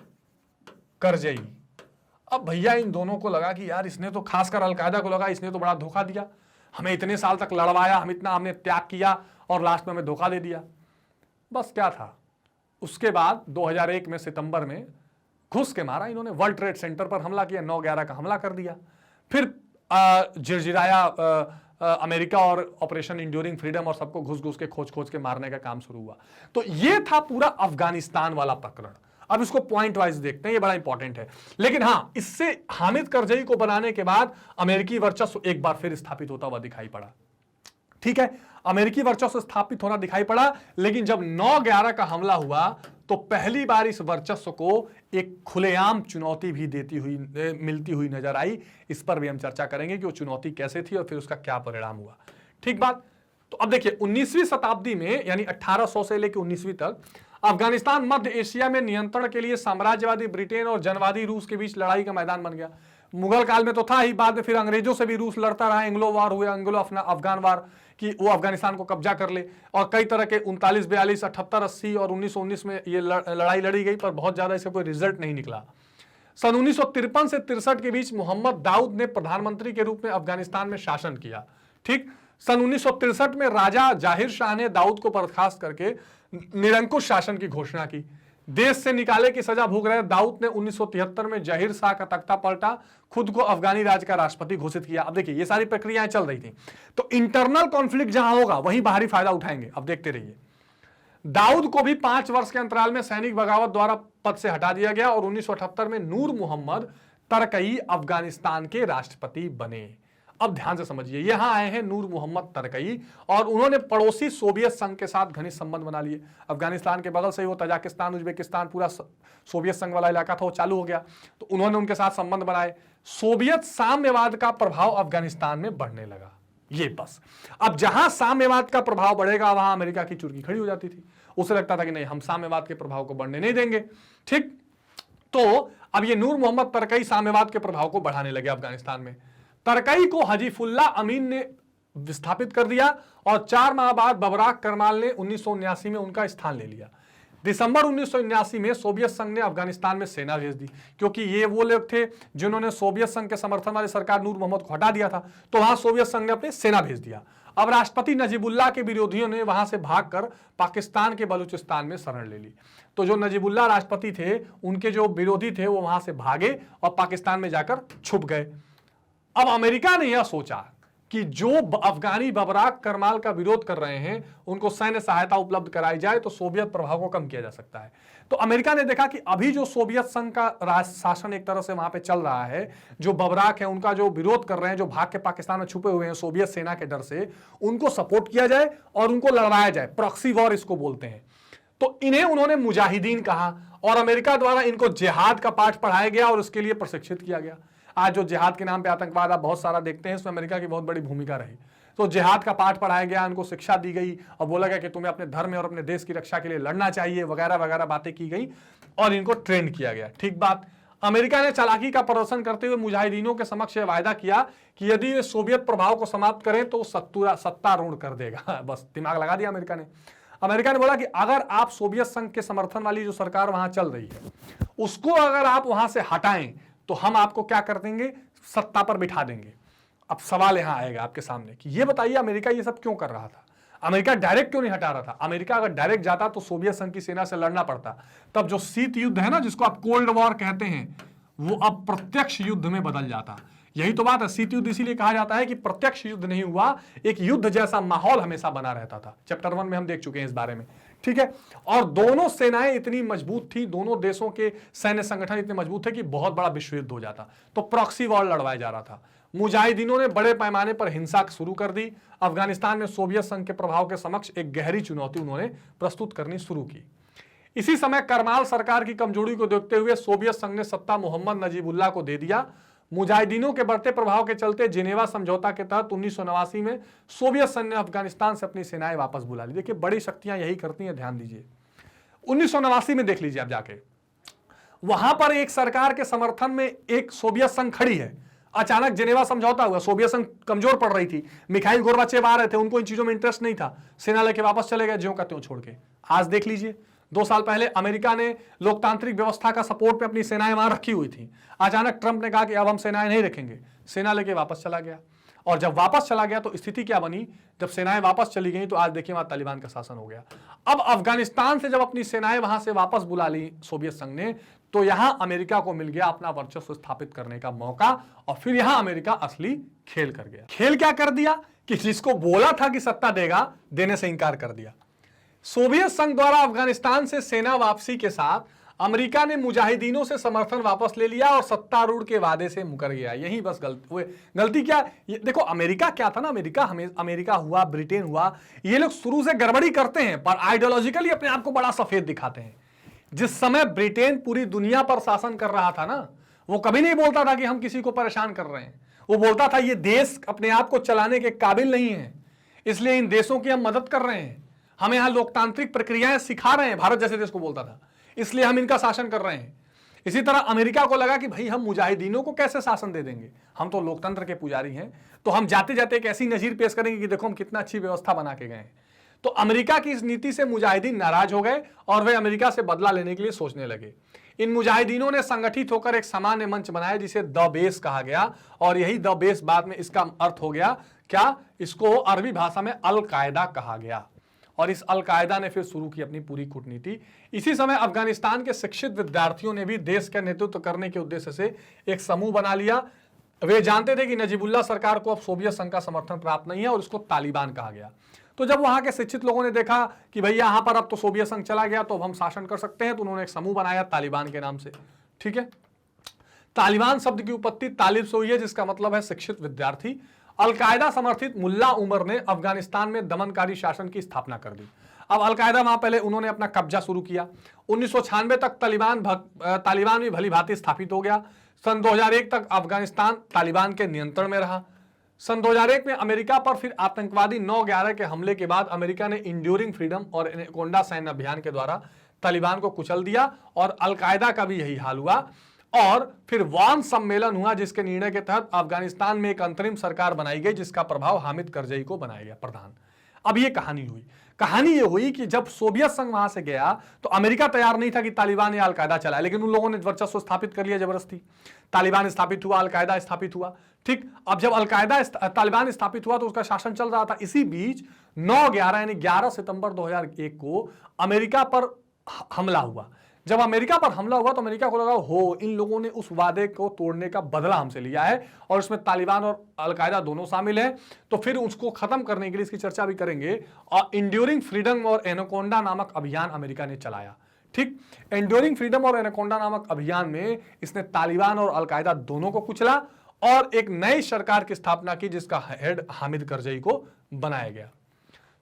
करजई। अब भैया इन दोनों को लगा कि यार इसने तो, खासकर अलकायदा को लगा इसने तो बड़ा धोखा दिया, हमें इतने साल तक लड़वाया, हमने त्याग किया और लास्ट में हमें धोखा दे दिया। बस क्या था, उसके बाद 2001 में सितंबर में घुस के मारा इन्होंने, वर्ल्ड ट्रेड सेंटर पर हमला किया, 9/11 का हमला कर दिया। फिर जिरजिराया अमेरिका और ऑपरेशन इंड्यूरिंग फ्रीडम और सबको घुस घुस के खोज खोज के मारने का काम शुरू हुआ। तो ये था पूरा अफगानिस्तान वाला प्रकरण। अब इसको पॉइंट वाइज देखते हैं, ये बड़ा इंपॉर्टेंट है। लेकिन हां, इससे हामिद करजई को बनाने के बाद अमेरिकी वर्चस्व एक बार फिर स्थापित होता हुआ दिखाई पड़ा। ठीक है, अमेरिकी वर्चस्व स्थापित होना दिखाई पड़ा, लेकिन जब 9/11 का हमला हुआ तो पहली बार इस वर्चस्व को एक खुलेआम चुनौती भी मिलती हुई नजर आई। इस पर भी हम चर्चा करेंगे कि वो चुनौती कैसे थी और फिर उसका क्या परिणाम हुआ। ठीक बात। तो अब देखिए 19वीं शताब्दी में यानी 1800 से लेकर 19वीं तक अफगानिस्तान मध्य एशिया में नियंत्रण के लिए साम्राज्यवादी ब्रिटेन और जनवादी रूस के बीच लड़ाई का मैदान बन गया। मुगल काल में तो था ही, बाद में फिर अंग्रेजों से भी रूस लड़ता रहा, एंग्लो वार हुए, एंग्लो अफगान वार, कि वो अफगानिस्तान को कब्जा कर ले। और कई तरह के 39, 42, 78, 80 और 1919 में ये लड़ाई लड़ी गई, पर बहुत ज्यादा इसका कोई रिजल्ट नहीं निकला। सन 1953 से 63 के बीच मोहम्मद दाऊद ने प्रधानमंत्री के रूप में अफगानिस्तान में शासन किया। ठीक, सन 1963 में राजा जाहिर शाह ने दाऊद को बर्खास्त करके निरंकुश शासन की घोषणा की। देश से निकाले की सजा भोग रहे दाऊद ने 1973 में जाहिर शाह का तख्ता पलटा, खुद को अफगानी राज्य का राष्ट्रपति घोषित किया। अब देखिए ये सारी प्रक्रियाएं चल रही थी। तो इंटरनल कॉन्फ्लिक्ट जहां होगा वहीं बाहरी फायदा उठाएंगे। अब देखते रहिए। दाऊद को भी 5 वर्ष के अंतराल में सैनिक बगावत द्वारा पद से हटा दिया गया और 1978 में नूर मोहम्मद तरकई अफगानिस्तान के राष्ट्रपति बने। अब ध्यान से समझिए, यहां आए हैं नूर मोहम्मद तरकई और उन्होंने पड़ोसी सोवियत संघ के साथ घनिष्ठ संबंध बना लिए। अफगानिस्तान के बगल से ही वो तजाकिस्तान, उज्बेकिस्तान, पूरा सोवियत संघ वाला इलाका था, वो चालू हो गया। तो उन्होंने उनके साथ संबंध बनाए। सोवियत साम्यवाद का प्रभाव अफगानिस्तान में बढ़ने लगा। ये बस अब जहां साम्यवाद का प्रभाव बढ़ेगा वहां अमेरिका की चुरकी खड़ी हो जाती थी। उसे लगता था कि नहीं, हम साम्यवाद के प्रभाव को बढ़ने नहीं देंगे। ठीक, तो अब ये नूर मोहम्मद तरकई साम्यवाद के प्रभाव को बढ़ाने लगे अफगानिस्तान में। तरकई को हजीफुल्ला अमीन ने विस्थापित कर दिया और 4 माह बाद बबराक करमाल ने 1979 में उनका स्थान ले लिया। दिसंबर 1979 में सोवियत संघ ने अफगानिस्तान में सेना भेज दी, क्योंकि ये वो लोग थे जिन्होंने सोवियत संघ के समर्थन वाली सरकार नूर मोहम्मद को हटा दिया था। तो वहां सोवियत संघ ने अपनी सेना भेज दिया। अब राष्ट्रपति नजीबुल्लाह के विरोधियों ने वहां से भागकर पाकिस्तान के बलूचिस्तान में शरण ले ली। तो जो नजीबुल्लाह राष्ट्रपति थे, उनके जो विरोधी थे वो वहां से भागे और पाकिस्तान में जाकर छुप गए। अब अमेरिका ने यह सोचा कि जो अफगानी बबराक करमाल का विरोध कर रहे हैं उनको सैन्य सहायता उपलब्ध कराई जाए तो सोवियत प्रभाव को कम किया जा सकता है। तो अमेरिका ने देखा कि अभी जो सोवियत संघ का राज शासन एक तरह से वहां पे चल रहा है, जो बबराक है उनका जो विरोध कर रहे हैं, जो भाग के पाकिस्तान में छुपे हुए हैं सोवियत सेना के डर से, उनको सपोर्ट किया जाए और उनको लड़वाया जाए। प्रॉक्सी वॉर इसको बोलते हैं। तो इन्हें उन्होंने मुजाहिदीन कहा और अमेरिका द्वारा इनको जिहाद का पाठ पढ़ाया गया और उसके लिए प्रशिक्षित किया गया। आज जो जिहाद के नाम पे आतंकवाद आप बहुत सारा देखते हैं, इसमें अमेरिका की बहुत बड़ी भूमिका रही। तो जिहाद का पाठ पढ़ाया गया, उनको शिक्षा दी गई और बोला गया कि तुम्हें अपने धर्म और अपने देश की रक्षा के लिए लड़ना चाहिए, वगैरह वगैरह बातें की गई और इनको ट्रेंड किया गया। ठीक बात। अमेरिका ने चालाकी का प्रदर्शन करते हुए मुजाहिदीनों के समक्ष यह वायदा किया कि यदि वे सोवियत प्रभाव को समाप्त करें तो सत्तारूढ़ कर देगा। बस दिमाग लगा दिया अमेरिका ने। अमेरिका ने बोला कि अगर आप सोवियत संघ के समर्थन वाली जो सरकार वहां चल रही है उसको अगर आप वहां से हटाएं तो हम आपको क्या कर देंगे, सत्ता पर बिठा देंगे। अब सवाल यहां आएगा आपके सामने कि ये बताइए अमेरिका ये सब क्यों कर रहा था? अमेरिका डायरेक्ट क्यों नहीं हटा रहा था? अमेरिका अगर डायरेक्ट जाता तो सोवियत संघ की सेना से लड़ना पड़ता। तब जो शीत युद्ध है ना, जिसको आप कोल्ड वॉर कहते हैं, वो अब प्रत्यक्ष युद्ध में बदल जाता। यही तो बात है। शीत युद्ध इसीलिए कहा जाता है कि प्रत्यक्ष युद्ध नहीं हुआ, एक युद्ध जैसा माहौल हमेशा बना रहता था। चैप्टर 1 में हम देख चुके हैं इस बारे में। ठीक है। और दोनों सेनाएं इतनी मजबूत थी, दोनों देशों के सैन्य संगठन इतने मजबूत थे कि बहुत बड़ा विश्व युद्ध हो जाता। तो प्रॉक्सी वॉर लड़वाया जा रहा था। मुजाहिदीनों ने बड़े पैमाने पर हिंसा शुरू कर दी। अफगानिस्तान में सोवियत संघ के प्रभाव के समक्ष एक गहरी चुनौती उन्होंने प्रस्तुत करनी शुरू की। इसी समय करमाल सरकार की कमजोरी को देखते हुए सोवियत संघ ने सत्ता मोहम्मद नजीबुल्लाह को दे दिया। मुजाहिदीनों के बढ़ते प्रभाव के चलते जिनेवा समझौता के तहत 1989 में सोवियत संघ ने अफगानिस्तान से अपनी सेनाएं वापस बुला ली। देखिए बड़ी शक्तियां यही करती हैं, ध्यान दीजिए। 1989 में देख लीजिए आप जाके, वहां पर एक सरकार के समर्थन में एक सोवियत संघ खड़ी है। अचानक जिनेवा समझौता हुआ, सोवियत संघ कमजोर पड़ रही थी, मिखाइल गोर्बाचेव आ रहे थे, उनको इन चीजों में इंटरेस्ट नहीं था, सेना लेके वापस चले गए ज्यों का त्यों छोड़ के। आज देख लीजिए, 2 साल पहले अमेरिका ने लोकतांत्रिक व्यवस्था का सपोर्ट पे अपनी सेनाएं वहां रखी हुई थी। अचानक ट्रंप ने कहा कि अब हम सेनाएं नहीं रखेंगे, सेना लेके वापस चला गया। और जब वापस चला गया तो स्थिति क्या बनी, जब सेनाएं वापस चली गई तो आज देखिए वहां तालिबान का शासन हो गया। अब अफगानिस्तान से जब अपनी सेनाएं वहां से वापस बुला ली सोवियत संघ ने, तो यहां अमेरिका को मिल गया अपना वर्चस्व स्थापित करने का मौका और फिर यहां अमेरिका असली खेल कर गया। खेल क्या कर दिया कि जिसको बोला था कि सत्ता देगा, देने से इंकार कर दिया। सोवियत संघ द्वारा अफगानिस्तान से सेना वापसी के साथ अमेरिका ने मुजाहिदीनों से समर्थन वापस ले लिया और सत्तारूढ़ के वादे से मुकर गया। यही बस गलती क्या, देखो अमेरिका क्या था ना, अमेरिका हुआ, ब्रिटेन हुआ, ये लोग शुरू से गड़बड़ी करते हैं पर आइडियोलॉजिकली अपने आप को बड़ा सफेद दिखाते हैं। जिस समय ब्रिटेन पूरी दुनिया पर शासन कर रहा था ना, वो कभी नहीं बोलता था कि हम किसी को परेशान कर रहे हैं। वो बोलता था ये देश अपने आप को चलाने के काबिल नहीं है, इसलिए इन देशों की हम मदद कर रहे हैं, हमें यहां लोकतांत्रिक प्रक्रियाएं सिखा रहे हैं, भारत जैसे देश को बोलता था, इसलिए हम इनका शासन कर रहे हैं। इसी तरह अमेरिका को लगा कि भाई हम मुजाहिदीनों को कैसे शासन दे देंगे, हम तो लोकतंत्र के पुजारी हैं, तो हम जाते जाते एक ऐसी नजीर पेश करेंगे कि देखो हम कितना अच्छी व्यवस्था बना के गए हैं। तो अमेरिका की इस नीति से मुजाहिदीन नाराज हो गए और वे अमेरिका से बदला लेने के लिए सोचने लगे। इन मुजाहिदीनों ने संगठित होकर एक सामान्य मंच बनाया जिसे द बेस कहा गया, और यही द बेस बाद में इसका अर्थ हो गया क्या, इसको अरबी भाषा में अल कायदा कहा गया। और इस अल कायदा ने फिर शुरू की अपनी पूरी कूटनीति। इसी समय अफगानिस्तान के शिक्षित विद्यार्थियों ने भी देश का नेतृत्व करने के उद्देश्य से एक समूह बना लिया। वे जानते थे कि नजीबुल्लाह सरकार को अब सोवियत संघ का समर्थन प्राप्त नहीं है और इसको तालिबान कहा गया। तो जब वहां के शिक्षित लोगों ने देखा कि भैया यहां पर अब तो सोवियत संघ चला गया तो अब हम शासन कर सकते हैं, तो उन्होंने एक समूह बनाया तालिबान के नाम से। ठीक है, तालिबान शब्द की उत्पत्ति तालिब से हुई है, जिसका मतलब है शिक्षित विद्यार्थी। अलकायदा समर्थित मुल्ला उमर ने अफगानिस्तान में दमनकारी शासन की स्थापना कर दी। अब अलकायदा वहां पहले उन्होंने अपना कब्जा शुरू किया। 1996 तक तालिबान भी भली भांति स्थापित हो गया। सन 2001 तक अफगानिस्तान तालिबान के नियंत्रण में रहा। सन 2001 में अमेरिका पर फिर आतंकवादी 9/11 के हमले के बाद अमेरिका ने इंड्यूरिंग फ्रीडम और एनाकोंडा सैन्य अभियान के द्वारा तालिबान को कुचल दिया, और अलकायदा का भी यही हाल हुआ। और फिर वान सम्मेलन हुआ जिसके निर्णय के तहत अफगानिस्तान में एक अंतरिम सरकार बनाई गई जिसका प्रभाव हामिद करजई को बनाया गया प्रधान। अब ये कहानी ये हुई कि जब सोवियत संघ वहां से गया तो अमेरिका तैयार नहीं था कि तालिबान या अलकायदा चलाए, लेकिन उन लोगों ने वर्चस्व स्थापित कर लिया जबरदस्ती। तालिबान स्थापित हुआ, अलकायदा स्थापित हुआ। ठीक, अब जब तालिबान स्थापित हुआ तो उसका शासन चल रहा था। इसी बीच 9/11 यानी 11 सितंबर 2001 को अमेरिका पर हमला हुआ। जब अमेरिका पर हमला हुआ तो अमेरिका को लगा हो इन लोगों ने उस वादे को तोड़ने का बदला हमसे लिया है, और उसमें तालिबान और अलकायदा दोनों शामिल हैं, तो फिर उसको खत्म करने के लिए इसकी चर्चा भी करेंगे। और इंड्यूरिंग फ्रीडम और एनाकोंडा नामक अभियान अमेरिका ने चलाया। ठीक, एंड्यूरिंग फ्रीडम और एनाकोंडा नामक अभियान में इसने तालिबान और अलकायदा दोनों को कुचला और एक नई सरकार की स्थापना की जिसका हेड हामिद करजई को बनाया गया।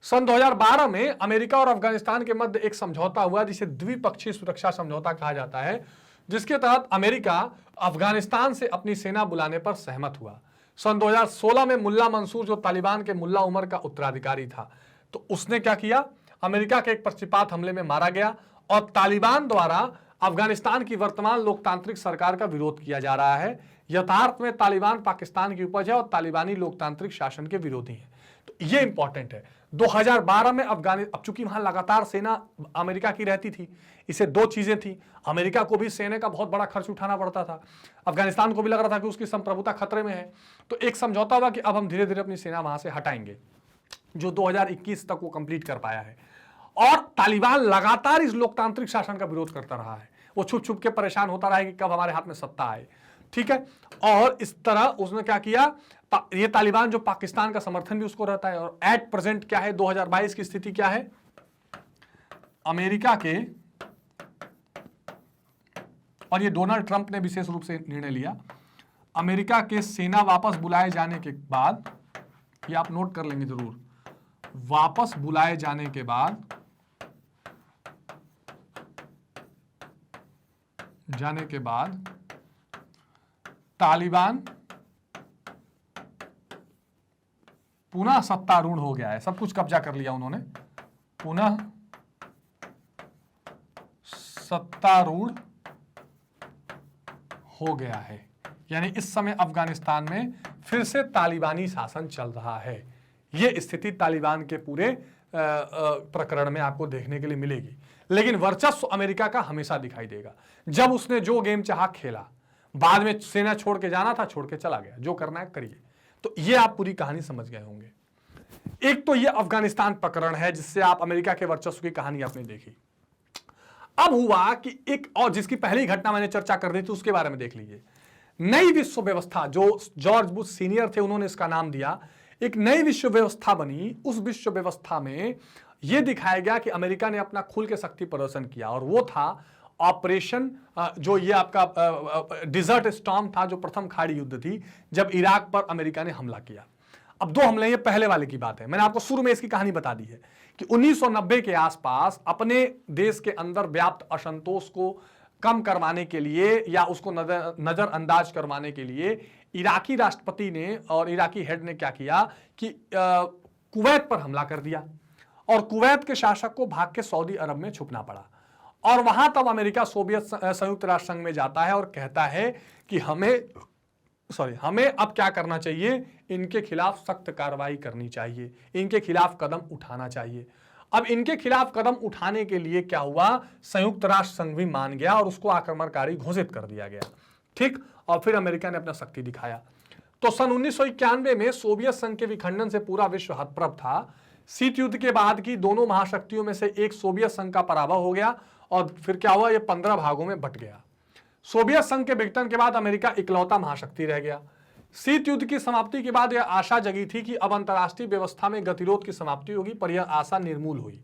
सन 2012 में अमेरिका और अफगानिस्तान के मध्य एक समझौता हुआ जिसे द्विपक्षीय सुरक्षा समझौता कहा जाता है, जिसके तहत अमेरिका अफगानिस्तान से अपनी सेना बुलाने पर सहमत हुआ। सन 2016 में मुल्ला मंसूर जो तालिबान के मुल्ला उमर का उत्तराधिकारी था, तो उसने क्या किया, अमेरिका के एक पक्षपात हमले में मारा गया और तालिबान द्वारा अफगानिस्तान की वर्तमान लोकतांत्रिक सरकार का विरोध किया जा रहा है। यथार्थ में तालिबान पाकिस्तान की उपज है और तालिबानी लोकतांत्रिक शासन के विरोधी हैं। तो ये इंपॉर्टेंट है। 2012 में अब चूंकि वहां लगातार सेना अमेरिका की रहती थी, इसे दो चीजें थी, अमेरिका को भी सेना का बहुत बड़ा खर्च उठाना पड़ता था, अफगानिस्तान को भी लग रहा था कि उसकी संप्रभुता खतरे में है। तो एक समझौता हुआ कि अब हम धीरे धीरे अपनी सेना वहां से हटाएंगे, जो 2021 तक वो कंप्लीट कर पाया है। और तालिबान लगातार इस लोकतांत्रिक शासन का विरोध करता रहा है, वो छुप छुप के परेशान होता रहा है कि कब हमारे हाथ में सत्ता आए। ठीक है, और इस तरह उसने क्या किया, ये तालिबान जो पाकिस्तान का समर्थन भी उसको रहता है। और एट प्रेजेंट क्या है, 2022 की स्थिति क्या है, अमेरिका के, और ये डोनाल्ड ट्रंप ने विशेष रूप से निर्णय लिया, अमेरिका के सेना वापस बुलाए जाने के बाद, ये आप नोट कर लेंगे जरूर, वापस बुलाए जाने के बाद तालिबान पुनः सत्तारूढ़ हो गया है, सब कुछ कब्जा कर लिया उन्होंने, पुनः सत्तारूढ़ हो गया है। यानी इस समय अफगानिस्तान में फिर से तालिबानी शासन चल रहा है। यह स्थिति तालिबान के पूरे प्रकरण में आपको देखने के लिए मिलेगी। लेकिन वर्चस्व अमेरिका का हमेशा दिखाई देगा। जब उसने जो गेम चाहा खेला, बाद में सेना छोड़ के जाना था, छोड़ के चला गया, जो करना है करिए। तो ये आप पूरी कहानी समझ गए होंगे। एक तो ये अफगानिस्तान प्रकरण है जिससे आप अमेरिका के वर्चस्व की कहानी आपने देखी। अब हुआ कि एक और जिसकी पहली घटना मैंने चर्चा कर दी थी, उसके बारे में देख लीजिए। नई विश्व व्यवस्था, जो जॉर्ज बुश सीनियर थे, उन्होंने इसका नाम दिया एक नई विश्व व्यवस्था बनी। उस विश्व व्यवस्था में यह दिखाया गया कि अमेरिका ने अपना खुल के शक्ति प्रदर्शन किया, और वो था ऑपरेशन जो ये आपका डिजर्ट स्टॉर्म था, जो प्रथम खाड़ी युद्ध थी, जब इराक पर अमेरिका ने हमला किया। अब दो हमले, ये पहले वाले की बात है, मैंने आपको शुरू में इसकी कहानी बता दी है कि 1990 के आसपास अपने देश के अंदर व्याप्त असंतोष को कम करवाने के लिए या उसको नजरअंदाज करवाने के लिए इराकी राष्ट्रपति ने और इराकी हेड ने क्या किया कि कुवैत पर हमला कर दिया, और कुवैत के शासक को भाग के सऊदी अरब में छुपना पड़ा। और वहां तब अमेरिका सोवियत संयुक्त राष्ट्र संघ में जाता है और कहता है कि हमें अब क्या करना चाहिए, इनके खिलाफ सख्त कार्रवाई करनी चाहिए, इनके खिलाफ कदम उठाना चाहिए। अब इनके खिलाफ कदम उठाने के लिए क्या हुआ, संयुक्त राष्ट्र संघ भी मान गया और उसको आक्रमणकारी घोषित कर दिया गया, ठीक। और फिर अमेरिका ने अपना शक्ति दिखाया। तो सन 1991 में सोवियत संघ के विखंडन से पूरा विश्व हतप्रभ था। शीत युद्ध के बाद की दोनों महाशक्तियों में से एक सोवियत संघ का पराभव हो गया, और फिर क्या हुआ, ये 15 भागों में बंट गया। सोवियत संघ के विघटन के बाद अमेरिका इकलौता महाशक्ति रह गया। शीत युद्ध की समाप्ति के बाद यह आशा जगी थी कि अब अंतर्राष्ट्रीय व्यवस्था में गतिरोध की समाप्ति होगी, पर यह आशा निर्मूल हुई।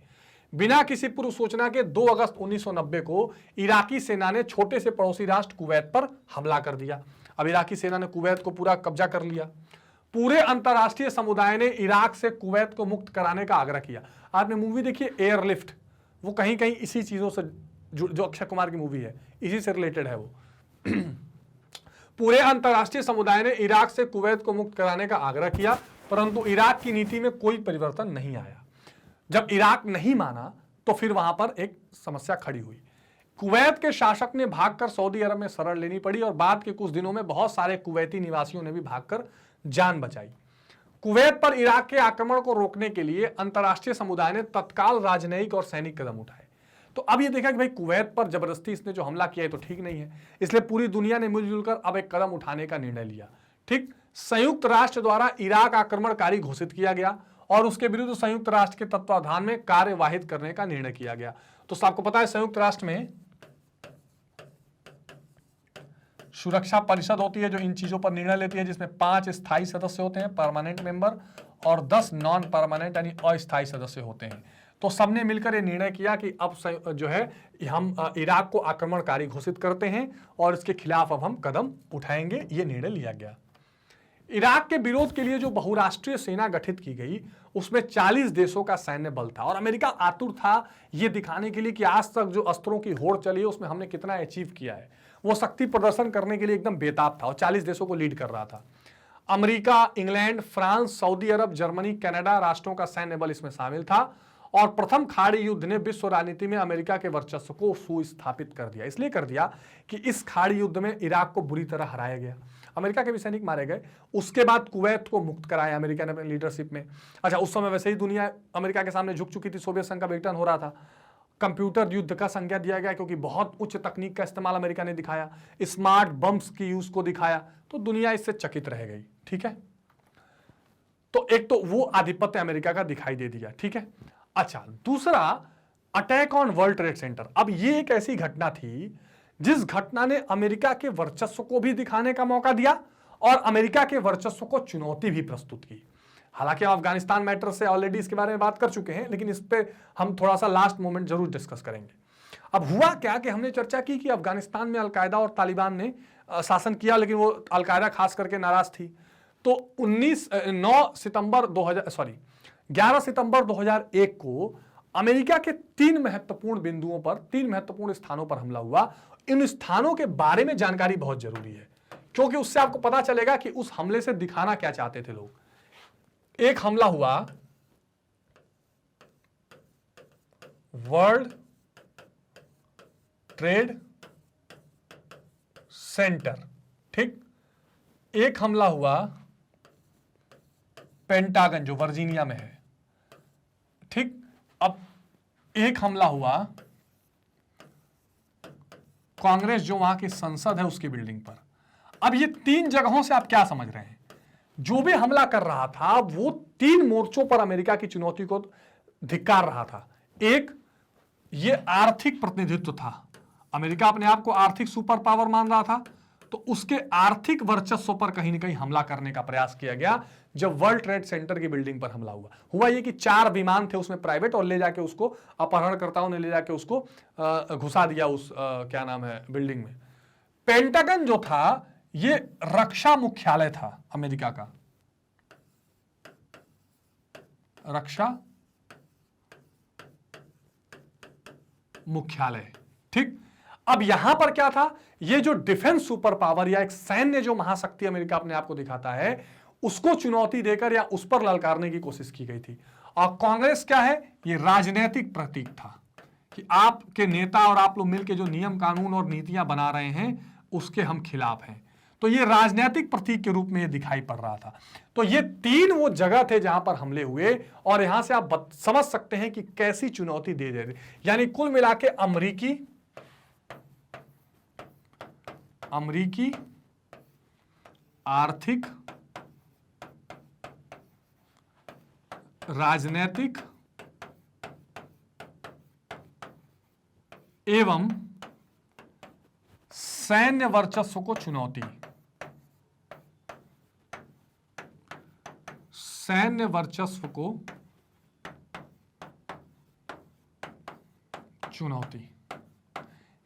बिना किसी पूर्व सूचना के 2 अगस्त 1990 को इराकी सेना ने छोटे से पड़ोसी राष्ट्र कुवैत पर हमला कर दिया। अब इराकी सेना ने कुवैत को पूरा कब्जा कर लिया। पूरे अंतर्राष्ट्रीय समुदाय ने इराक से कुवैत को मुक्त कराने का आग्रह किया। आपने मूवी देखी एयरलिफ्ट, वो कहीं कहीं इसी चीजों से जो अक्षय कुमार की मूवी है, इसी से रिलेटेड है वो। पूरे अंतर्राष्ट्रीय समुदाय ने इराक से कुवैत को मुक्त कराने का आग्रह किया, परंतु इराक की नीति में कोई परिवर्तन नहीं आया। जब इराक नहीं माना तो फिर वहां पर एक समस्या खड़ी हुई। कुवैत के शासक ने भागकर सऊदी अरब में शरण लेनी पड़ी, और बाद के कुछ दिनों में बहुत सारे कुवैती निवासियों ने भी भागकर जान बचाई। कुवैत पर इराक के आक्रमण को रोकने के लिए अंतर्राष्ट्रीय समुदाय ने तत्काल राजनयिक और सैनिक कदम उठाए। तो अब ये देखा कि भाई कुवैत पर जबरदस्ती इसने जो हमला किया है तो ठीक नहीं है, इसलिए पूरी दुनिया ने मिलजुल कर अब एक कदम उठाने का निर्णय लिया, ठीक। संयुक्त राष्ट्र द्वारा इराक आक्रमणकारी घोषित किया गया और उसके विरुद्ध संयुक्त राष्ट्र के तत्वाधान में कार्यवाहित करने का निर्णय किया गया। तो आपको पता है संयुक्त राष्ट्र में सुरक्षा परिषद होती है जो इन चीजों पर निर्णय लेती है, जिसमें 5 स्थायी सदस्य होते हैं, परमानेंट मेंबर, और 10 नॉन परमानेंट यानी अस्थायी सदस्य होते हैं। तो सबने मिलकर ये निर्णय किया कि अब जो है हम इराक को आक्रमणकारी घोषित करते हैं और इसके खिलाफ अब हम कदम उठाएंगे, ये निर्णय लिया गया। इराक के विरोध के लिए जो बहुराष्ट्रीय सेना गठित की गई उसमें 40 देशों का सैन्य बल था, और अमेरिका आतुर था ये दिखाने के लिए कि आज तक जो अस्त्रों की होड़ चली है उसमें हमने कितना अचीव किया है। वो शक्ति प्रदर्शन करने के लिए एकदम बेताब था और 40 देशों को लीड कर रहा था। अमेरिका, इंग्लैंड, फ्रांस, सऊदी अरब, जर्मनी, कनाडा राष्ट्रों का सैन्य बल इसमें शामिल था, और प्रथम खाड़ी युद्ध ने विश्व राजनीति में अमेरिका के वर्चस्व को सुस्थापित कर दिया। इसलिए कर दिया कि इस खाड़ी युद्ध में इराक को बुरी तरह हराया गया, अमेरिका के भी सैनिक मारे गए। उसके बाद कुवैत को मुक्त कराया अमेरिका ने अपने लीडरशिप में। अच्छा, उस समय वैसे ही दुनिया अमेरिका के सामने झुक चुकी थी, सोवियत संघ का विघटन हो रहा था। कंप्यूटर युद्ध का संज्ञा दिया गया क्योंकि बहुत उच्च तकनीक का इस्तेमाल अमेरिका ने दिखाया, स्मार्ट बम्स की यूज को दिखाया, तो दुनिया इससे चकित रह गई, ठीक है। तो एक तो वो आधिपत्य अमेरिका का दिखाई दे दिया, ठीक है। अच्छा, दूसरा attack on world trade centre. अब ये एक ऐसी घटना थी जिस घटना ने अमेरिका के वर्चस्व को भी दिखाने का मौका दिया और अमेरिका के वर्चस्व को चुनौती भी प्रस्तुत की। हालांकि हम अफगानिस्तान मैटर से ऑलरेडी इसके बारे में बात कर चुके हैं, लेकिन इस पे हम थोड़ा सा लास्ट मोमेंट जरूर डिस्कस करेंगे। अब हुआ क्या कि हमने चर्चा की कि अफगानिस्तान में अलकायदा और तालिबान ने शासन किया, लेकिन वो अलकायदा खास करके नाराज थी। तो 11 सितंबर 2001 को अमेरिका के 3 महत्वपूर्ण बिंदुओं पर, 3 महत्वपूर्ण स्थानों पर हमला हुआ। इन स्थानों के बारे में जानकारी बहुत जरूरी है, क्योंकि उससे आपको पता चलेगा कि उस हमले से दिखाना क्या चाहते थे लोग। एक हमला हुआ वर्ल्ड ट्रेड सेंटर, ठीक। एक हमला हुआ पेंटागन जो वर्जीनिया में है, ठीक। अब एक हमला हुआ कांग्रेस जो वहां की संसद है उसकी बिल्डिंग पर। अब ये 3 जगहों से आप क्या समझ रहे हैं, जो भी हमला कर रहा था वो 3 मोर्चों पर अमेरिका की चुनौती को धिक्कार रहा था। एक, ये आर्थिक प्रतिनिधित्व था, अमेरिका अपने आप को आर्थिक सुपर पावर मान रहा था। तो उसके आर्थिक वर्चस्व पर कहीं ना कहीं हमला करने का प्रयास किया गया जब वर्ल्ड ट्रेड सेंटर की बिल्डिंग पर हमला हुआ ये कि 4 विमान थे उसमें प्राइवेट, और ले जाके उसको अपहरणकर्ताओं ने ले जाके उसको घुसा दिया उस क्या नाम है बिल्डिंग में। पेंटागन जो था ये रक्षा मुख्यालय था अमेरिका का, रक्षा मुख्यालय। ठीक, अब यहां पर क्या था, ये जो डिफेंस सुपर पावर या एक सैन्य जो महाशक्ति अमेरिका अपने आप को दिखाता है, उसको चुनौती देकर या उस पर ललकारने की कोशिश की गई थी। और कांग्रेस क्या है, ये राजनीतिक प्रतीक था कि आपके नेता और आप लोग मिलकर जो नियम कानून और नीतियां बना रहे हैं उसके हम खिलाफ हैं। तो ये राजनीतिक प्रतीक के रूप में ये दिखाई पड़ रहा था। तो ये 3 वो जगह थे जहां पर हमले हुए, और यहां से आप समझ सकते हैं कि कैसी चुनौती दे रहे। यानी कुल मिला के अमेरिकी आर्थिक, राजनीतिक एवं सैन्य वर्चस्व को चुनौती, सैन्य वर्चस्व को चुनौती,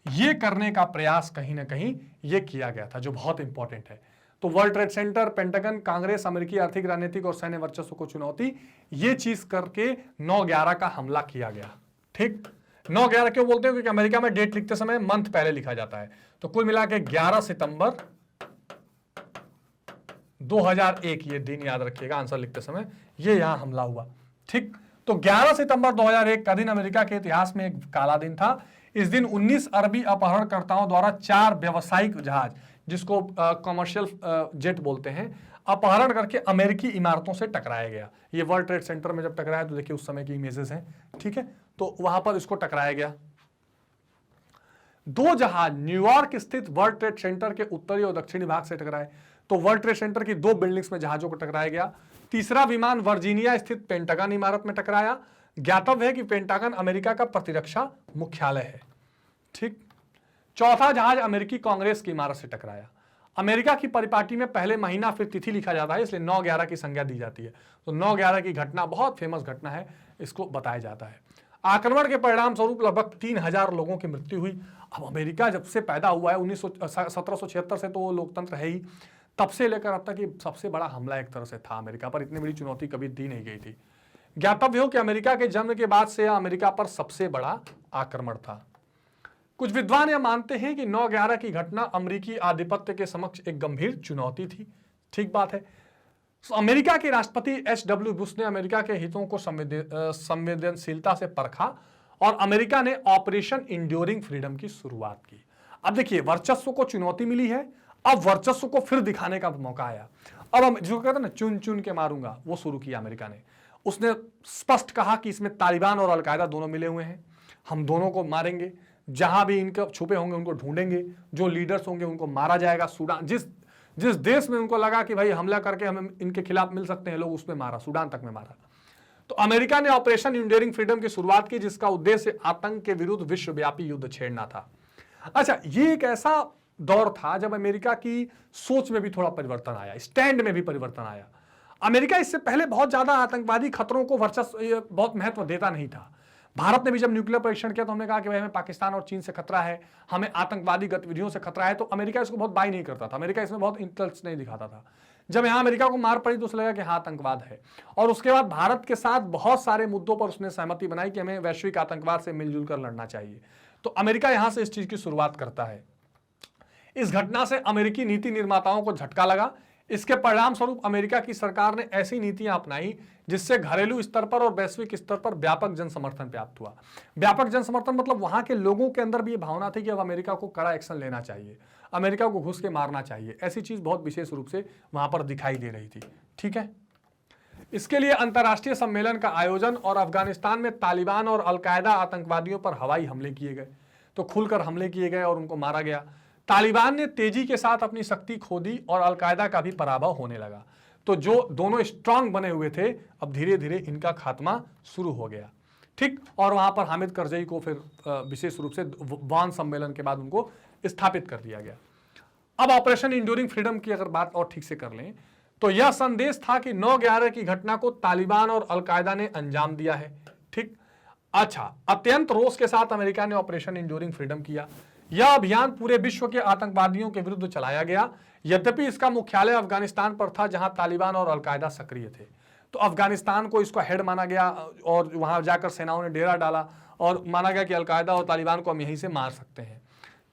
ये करने का प्रयास कहीं ना कहीं ये किया गया था, जो बहुत इंपॉर्टेंट है। तो world trade centre, pentagon, Congress, अमेरिकी आर्थिक, राजनीतिक और सैन्य वर्चस्व को चुनौती, ये चीज करके 9/11 का हमला किया गया। ठीक, 9/11 क्यों बोलते हैं, क्योंकि अमेरिका में डेट लिखते समय मंथ पहले लिखा जाता है। तो कुल मिला के 11 सितंबर 2001, ये दिन याद रखिएगा आंसर लिखते समय, ये यहां हमला हुआ। ठीक, तो 11 सितंबर 2001 का दिन अमेरिका के इतिहास में एक काला दिन था। इस दिन 19 अरबी अपहरणकर्ताओं द्वारा 4 व्यावसायिक जहाज, जिसको कमर्शियल जेट बोलते हैं, अपहरण करके अमेरिकी इमारतों से टकराया गया। ये वर्ल्ड ट्रेड सेंटर में जब टकराया तो देखिए उस समय की इमेजेस हैं। ठीक है, तो वहां पर इसको टकराया गया। 2 जहाज न्यूयॉर्क स्थित वर्ल्ड ट्रेड सेंटर के उत्तरी और दक्षिणी भाग से टकराए। तो वर्ल्ड ट्रेड सेंटर की 2 बिल्डिंग्स में जहाजों को टकराया गया। तीसरा विमान वर्जीनिया स्थित पेंटागन इमारत में टकराया। ज्ञातव्य है कि पेंटागन अमेरिका का प्रतिरक्षा मुख्यालय है। ठीक, चौथा जहाज अमेरिकी कांग्रेस की इमारत से टकराया। अमेरिका की परिपाटी में पहले महीना फिर तिथि लिखा जाता है, इसलिए 9/11 की संज्ञा दी जाती है। तो 9/11 की घटना बहुत फेमस घटना है, इसको बताया जाता है। आक्रमण के परिणाम स्वरूप लगभग 3000 लोगों की मृत्यु हुई। अब अमेरिका जब से पैदा हुआ है 1776 से, तो वो लोकतंत्र है ही, तब से लेकर अब तक ये सबसे बड़ा हमला एक तरह से था अमेरिका पर। इतनी बड़ी चुनौती कभी दी नहीं गई थी। ज्ञातव्य हो कि अमेरिका के जन्म के बाद से यह अमेरिका पर सबसे बड़ा आक्रमण था। कुछ विद्वान यह मानते हैं कि 9/11 की घटना अमेरिकी आधिपत्य के समक्ष एक गंभीर चुनौती थी। ठीक बात है। अमेरिका के राष्ट्रपति HW बुश ने अमेरिका के हितों को संवेदनशीलता से परखा और अमेरिका ने ऑपरेशन इंड्योरिंग फ्रीडम की शुरुआत की। अब देखिए, वर्चस्व को चुनौती मिली है, अब वर्चस्व को फिर दिखाने का मौका आया। अब हम जो कहते हैं ना, चुन चुन के मारूंगा, वो शुरू किया अमेरिका ने। उसने स्पष्ट कहा कि इसमें तालिबान और अलकायदा दोनों मिले हुए हैं, हम दोनों को मारेंगे, जहां भी इनके छुपे होंगे उनको ढूंढेंगे, जो लीडर्स होंगे उनको मारा जाएगा। सूडान, जिस देश में उनको लगा कि भाई हमला करके हमें इनके खिलाफ मिल सकते हैं लोग, उसमें मारा, सूडान तक में मारा। तो अमेरिका ने ऑपरेशन इंड्योरिंग फ्रीडम की शुरुआत की, जिसका उद्देश्य आतंक के विरुद्ध विश्वव्यापी युद्ध छेड़ना था। अच्छा, ये एक ऐसा दौर था जब अमेरिका की सोच में भी थोड़ा परिवर्तन आया, स्टैंड में भी परिवर्तन आया। अमेरिका इससे पहले बहुत ज्यादा आतंकवादी खतरों को वर्चस्व, बहुत महत्व देता नहीं था। भारत ने भी जब न्यूक्लियर परीक्षण किया तो हमने कहा कि भाई हमें पाकिस्तान और चीन से खतरा है, हमें आतंकवादी गतिविधियों से खतरा है, तो अमेरिका इसको बहुत बाई नहीं करता था, अमेरिका इसमें बहुत इंटरेस्ट नहीं दिखाता था। जब यहां अमेरिका को मार पड़ी तो उसे लगा कि हाँ आतंकवाद है, और उसके बाद भारत के साथ बहुत सारे मुद्दों पर उसने सहमति बनाई कि हमें वैश्विक आतंकवाद से मिलजुल कर लड़ना चाहिए। तो अमेरिका यहां से इस चीज की शुरुआत करता है। इस घटना से अमेरिकी नीति निर्माताओं को झटका लगा। इसके परिणाम स्वरूप अमेरिका की सरकार ने ऐसी नीतियां अपनाई जिससे घरेलू स्तर पर और वैश्विक स्तर पर व्यापक जन समर्थन प्राप्त हुआ। व्यापक जन समर्थन मतलब वहां के लोगों के अंदर भी ये भावना थी कि अब अमेरिका को कड़ा एक्शन लेना चाहिए, अमेरिका को घुस के मारना चाहिए। ऐसी चीज बहुत विशेष रूप से वहां पर दिखाई दे रही थी। ठीक है, इसके लिए अंतर्राष्ट्रीय सम्मेलन का आयोजन और अफगानिस्तान में तालिबान और अलकायदा आतंकवादियों पर हवाई हमले किए गए। तो खुलकर हमले किए गए और उनको मारा गया। तालिबान ने तेजी के साथ अपनी शक्ति खो दी और अलकायदा का भी पराभव होने लगा। तो जो दोनों स्ट्रांग बने हुए थे, अब धीरे धीरे इनका खात्मा शुरू हो गया। ठीक, और वहां पर हामिद करजई को फिर विशेष रूप से वान सम्मेलन के बाद उनको स्थापित कर दिया गया। अब ऑपरेशन इंड्यूरिंग फ्रीडम की अगर बात और ठीक से कर लें तो यह संदेश था कि 9/11 की घटना को तालिबान और अलकायदा ने अंजाम दिया है। ठीक, अच्छा, अत्यंत रोष के साथ अमेरिका ने ऑपरेशन इंड्यूरिंग फ्रीडम किया। यह अभियान पूरे विश्व के आतंकवादियों के विरुद्ध चलाया गया, यद्यपि इसका मुख्यालय अफगानिस्तान पर था जहां तालिबान और अलकायदा सक्रिय थे। तो अफगानिस्तान को इसको हेड माना गया और वहां जाकर सेनाओं ने डेरा डाला और माना गया कि अलकायदा और तालिबान को हम यहीं से मार सकते हैं।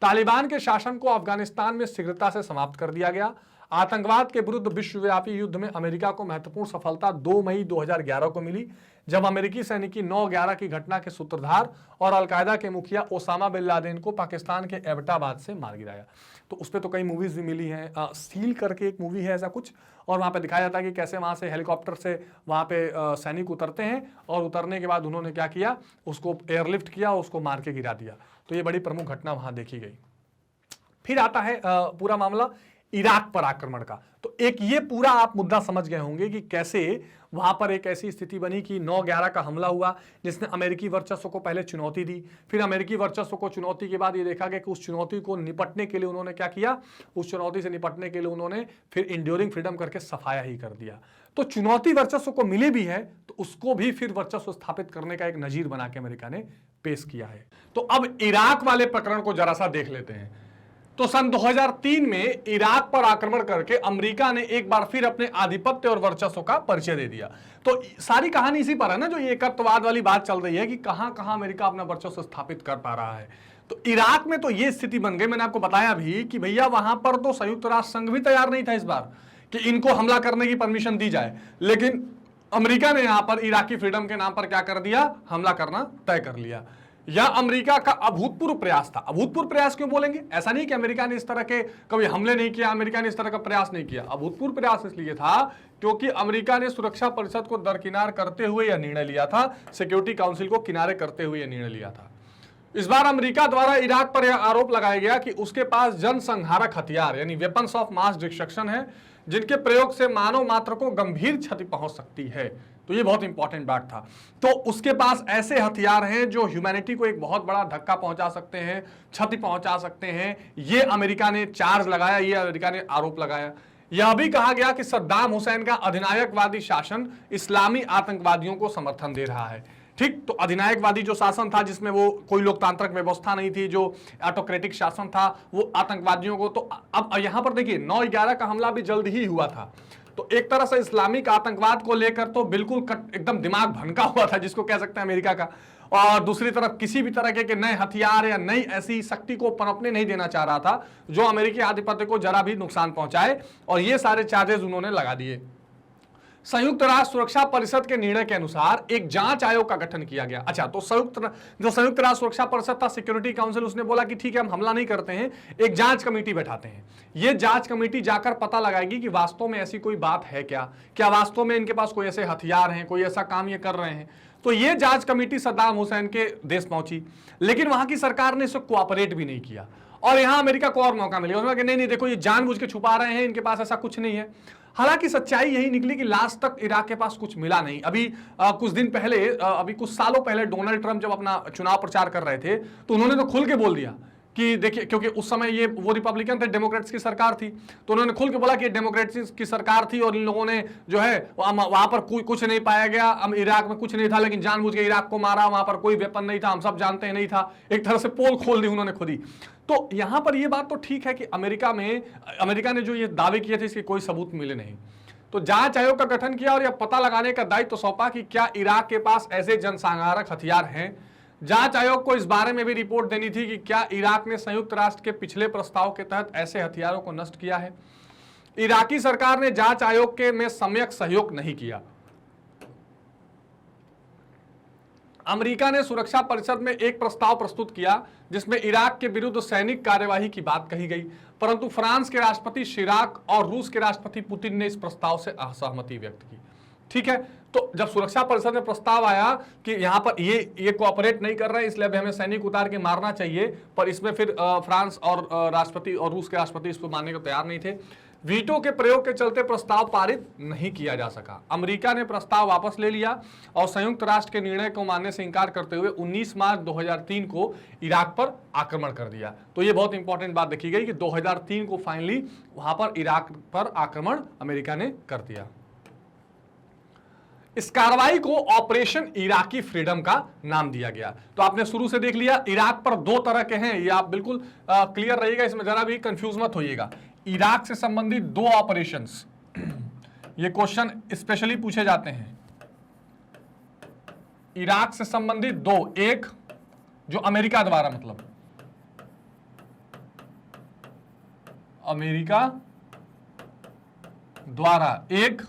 तालिबान के शासन को अफगानिस्तान में शीघ्रता से समाप्त कर दिया गया। आतंकवाद के विरुद्ध विश्वव्यापी युद्ध में अमेरिका को महत्वपूर्ण सफलता 2 मई 2011 को मिली, जब अमेरिकी सैनिकी 9/11 की घटना के सूत्रधार और अलकायदा के मुखिया ओसामा बिन लादेन को पाकिस्तान के एबटाबाद से मार गिराया। तो उस पर तो कई मूवीज भी मिली हैं, सील करके एक मूवी है ऐसा कुछ, और वहां पे दिखाया जाता है कि कैसे वहां से हेलीकॉप्टर से वहां पे सैनिक उतरते हैं और उतरने के बाद उन्होंने क्या किया, उसको एयरलिफ्ट किया, उसको मार के गिरा दिया। तो ये बड़ी प्रमुख घटना वहां देखी गई। फिर आता है पूरा मामला इराक पर आक्रमण का। तो एक ये पूरा आप मुद्दा समझ गए होंगे कि कैसे वहां पर एक ऐसी स्थिति बनी कि 9/11 का हमला हुआ जिसने अमेरिकी वर्चस्व को पहले चुनौती दी। फिर अमेरिकी वर्चस्व को चुनौती के बाद ये देखा गया कि उस चुनौती को निपटने के लिए उन्होंने क्या किया, उस चुनौती से निपटने के लिए उन्होंने फिर इंड्योरिंग फ्रीडम करके सफाया ही कर दिया। तो चुनौती वर्चस्व को मिली भी है तो उसको भी फिर वर्चस्व स्थापित करने का एक नजीर बना के अमेरिका ने पेश किया है। तो अब इराक वाले प्रकरण को जरा सा देख लेते हैं। तो सन 2003 में इराक पर आक्रमण करके अमेरिका ने एक बार फिर अपने आधिपत्य और वर्चस्व का परिचय दे दिया। तो सारी कहानी इसी पर है ना, जो ये एकत्ववाद वाली बात चल रही है कि कहां कहां अमेरिका अपना वर्चस्व स्थापित कर पा रहा है। तो इराक में तो ये स्थिति बन गई, मैंने आपको बताया भी कि भैया वहां पर तो संयुक्त राष्ट्र संघ भी तैयार नहीं था इस बार कि इनको हमला करने की परमिशन दी जाए, लेकिन अमेरिका ने यहां पर इराकी फ्रीडम के नाम पर क्या कर दिया, हमला करना तय कर लिया। यह अमेरिका का अभूतपूर्व प्रयास था। अभूतपूर्व प्रयास क्यों बोलेंगे, ऐसा नहीं कि अमेरिका ने इस तरह के कभी हमले नहीं किया, अमेरिका ने इस तरह का प्रयास नहीं किया। अभूतपूर्व प्रयास इसलिए था क्योंकि अमेरिका ने सुरक्षा परिषद को दरकिनार करते हुए यह निर्णय लिया था, सिक्योरिटी काउंसिल को किनारे करते हुए यह निर्णय लिया था। इस बार अमेरिका द्वारा इराक पर यह आरोप लगाया गया कि उसके पास जनसंहारक हथियार यानी वेपन्स ऑफ मास डिस्ट्रक्शन है, जिनके प्रयोग से मानव मात्र को गंभीर क्षति पहुंच सकती है। तो ये बहुत इंपॉर्टेंट बात था। तो उसके पास ऐसे हथियार हैं जो ह्यूमैनिटी को एक बहुत बड़ा धक्का पहुंचा सकते हैं, क्षति पहुंचा सकते हैं। ये अमेरिका ने चार्ज लगाया, ये अमेरिका ने आरोप लगाया। यह भी कहा गया कि सद्दाम हुसैन का अधिनायकवादी शासन इस्लामी आतंकवादियों को समर्थन दे रहा है। ठीक, तो अधिनायकवादी जो शासन था जिसमें वो कोई लोकतांत्रिक व्यवस्था नहीं थी, जो ऑटोक्रेटिक शासन था, वो आतंकवादियों को। तो अब यहां पर देखिए 9/11 का हमला भी जल्द ही हुआ था, तो एक तरह से इस्लामिक आतंकवाद को लेकर तो बिल्कुल एकदम दिमाग भनका हुआ था, जिसको कह सकते हैं अमेरिका का। और दूसरी तरफ किसी भी तरह के नए हथियार या नई ऐसी शक्ति को पनपने नहीं देना चाह रहा था जो अमेरिकी आधिपत्य को जरा भी नुकसान पहुंचाए, और ये सारे चार्जेस उन्होंने लगा दिए। संयुक्त राष्ट्र सुरक्षा परिषद के निर्णय के अनुसार एक जांच आयोग का गठन किया गया। अच्छा, तो संयुक्त राष्ट्र सुरक्षा परिषद था, सिक्योरिटी काउंसिल, उसने बोला कि ठीक है हम हमला नहीं करते हैं, एक जांच कमेटी बैठाते हैं। ये जांच कमेटी जाकर पता लगाएगी कि वास्तव में ऐसी कोई बात है क्या वास्तव में इनके पास कोई ऐसे हथियार हैं, कोई ऐसा काम ये कर रहे हैं। तो ये जांच कमेटी सद्दाम हुसैन के देश पहुंची, लेकिन वहां की सरकार ने इसको कोऑपरेट भी नहीं किया, और यहां अमेरिका को और मौका मिलेगा। उन्होंने कहा नहीं देखो ये जानबूझ के छुपा रहे हैं, इनके पास ऐसा कुछ नहीं है। हालांकि सच्चाई यही निकली कि लास्ट तक इराक के पास कुछ मिला नहीं। अभी कुछ दिन पहले, अभी कुछ सालों पहले डोनाल्ड ट्रंप जब अपना चुनाव प्रचार कर रहे थे तो उन्होंने तो खुल के बोल दिया कि देखिए, क्योंकि उस समय ये वो रिपब्लिकन थे, डेमोक्रेट्स की सरकार थी, तो उन्होंने खुल के बोला कि डेमोक्रेट्स की सरकार थी और इन लोगों ने जो है वहां पर कुछ नहीं पाया गया, इराक में कुछ नहीं था, लेकिन जानबूझ के इराक को मारा, वहां पर कोई वेपन नहीं था, हम सब जानते हैं नहीं था। एक तरह से पोल खोल दी उन्होंने खुद ही। तो यहां पर ये बात तो ठीक है कि अमेरिका ने जो ये दावे किए थे इसके कोई सबूत मिले नहीं। तो जांच आयोग का गठन किया और यह पता लगाने का दायित्व सौंपा कि क्या इराक के पास ऐसे जनसंहारक हथियार हैं। जांच आयोग को इस बारे में भी रिपोर्ट देनी थी कि क्या इराक ने संयुक्त राष्ट्र के पिछले प्रस्ताव के तहत ऐसे हथियारों को नष्ट किया है। इराकी सरकार ने जांच आयोग के में सम्यक सहयोग नहीं किया। अमेरिका ने सुरक्षा परिषद में एक प्रस्ताव प्रस्तुत किया जिसमें इराक के विरुद्ध सैनिक कार्यवाही की बात कही गई, परंतु फ्रांस के राष्ट्रपति शिराक और रूस के राष्ट्रपति पुतिन ने इस प्रस्ताव से असहमति व्यक्त की। ठीक है, तो जब सुरक्षा परिषद में प्रस्ताव आया कि यहां पर ये कोऑपरेट नहीं कर रहे, इसलिए अब हमें सैनिक उतार के मारना चाहिए, पर इसमें फिर फ्रांस और राष्ट्रपति और रूस के राष्ट्रपति इसको मानने को तैयार नहीं थे। वीटो के प्रयोग के चलते प्रस्ताव पारित नहीं किया जा सका। अमेरिका ने प्रस्ताव वापस ले लिया और संयुक्त राष्ट्र के निर्णय को मानने से इंकार करते हुए 19 मार्च 2003 को इराक पर आक्रमण कर दिया। तो ये बहुत इंपॉर्टेंट बात देखी गई कि 2003 को फाइनली वहां पर इराक पर आक्रमण अमेरिका ने कर दिया। इस कार्रवाई को ऑपरेशन इराकी फ्रीडम का नाम दिया गया। तो आपने शुरू से देख लिया इराक पर दो तरह के हैं, ये आप बिल्कुल क्लियर रहिएगा, इसमें जरा भी कंफ्यूज मत होइएगा। इराक से संबंधित दो ऑपरेशंस, ये क्वेश्चन स्पेशली पूछे जाते हैं। इराक से संबंधित दो, एक जो अमेरिका द्वारा, मतलब अमेरिका द्वारा, एक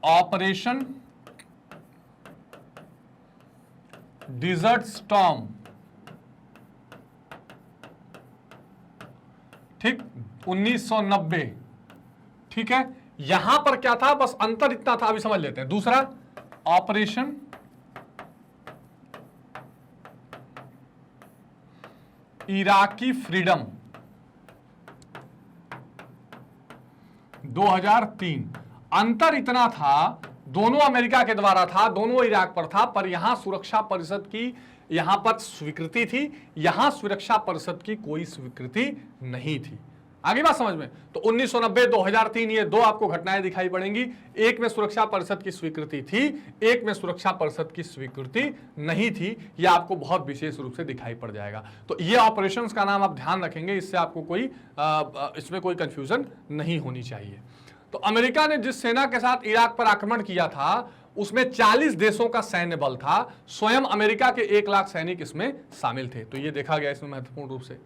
ऑपरेशन डिजर्ट स्टॉर्म, ठीक, 1990, ठीक है। यहां पर क्या था, बस अंतर इतना था, अभी समझ लेते हैं। दूसरा ऑपरेशन इराकी फ्रीडम 2003। अंतर इतना था, दोनों अमेरिका के द्वारा था, दोनों इराक पर था, पर यहां सुरक्षा परिषद की यहां पर स्वीकृति थी, यहां सुरक्षा परिषद की कोई स्वीकृति नहीं थी। आगे बात समझ में? तो 1990 2003 ये दो आपको घटनाएं दिखाई पड़ेंगी। एक में सुरक्षा परिषद की स्वीकृति थी, एक में सुरक्षा परिषद की स्वीकृति नहीं थी। यह आपको बहुत विशेष रूप से दिखाई पड़ जाएगा। तो ये ऑपरेशंस का नाम आप ध्यान रखेंगे, इससे आपको कोई इसमें कोई कंफ्यूजन नहीं होनी चाहिए। तो अमेरिका ने जिस सेना के साथ इराक पर आक्रमण किया था उसमें 40 देशों का सैन्य बल था। स्वयं अमेरिका के 1 लाख सैनिक इसमें शामिल थे। तो ये देखा गया इसमें महत्वपूर्ण रूप से।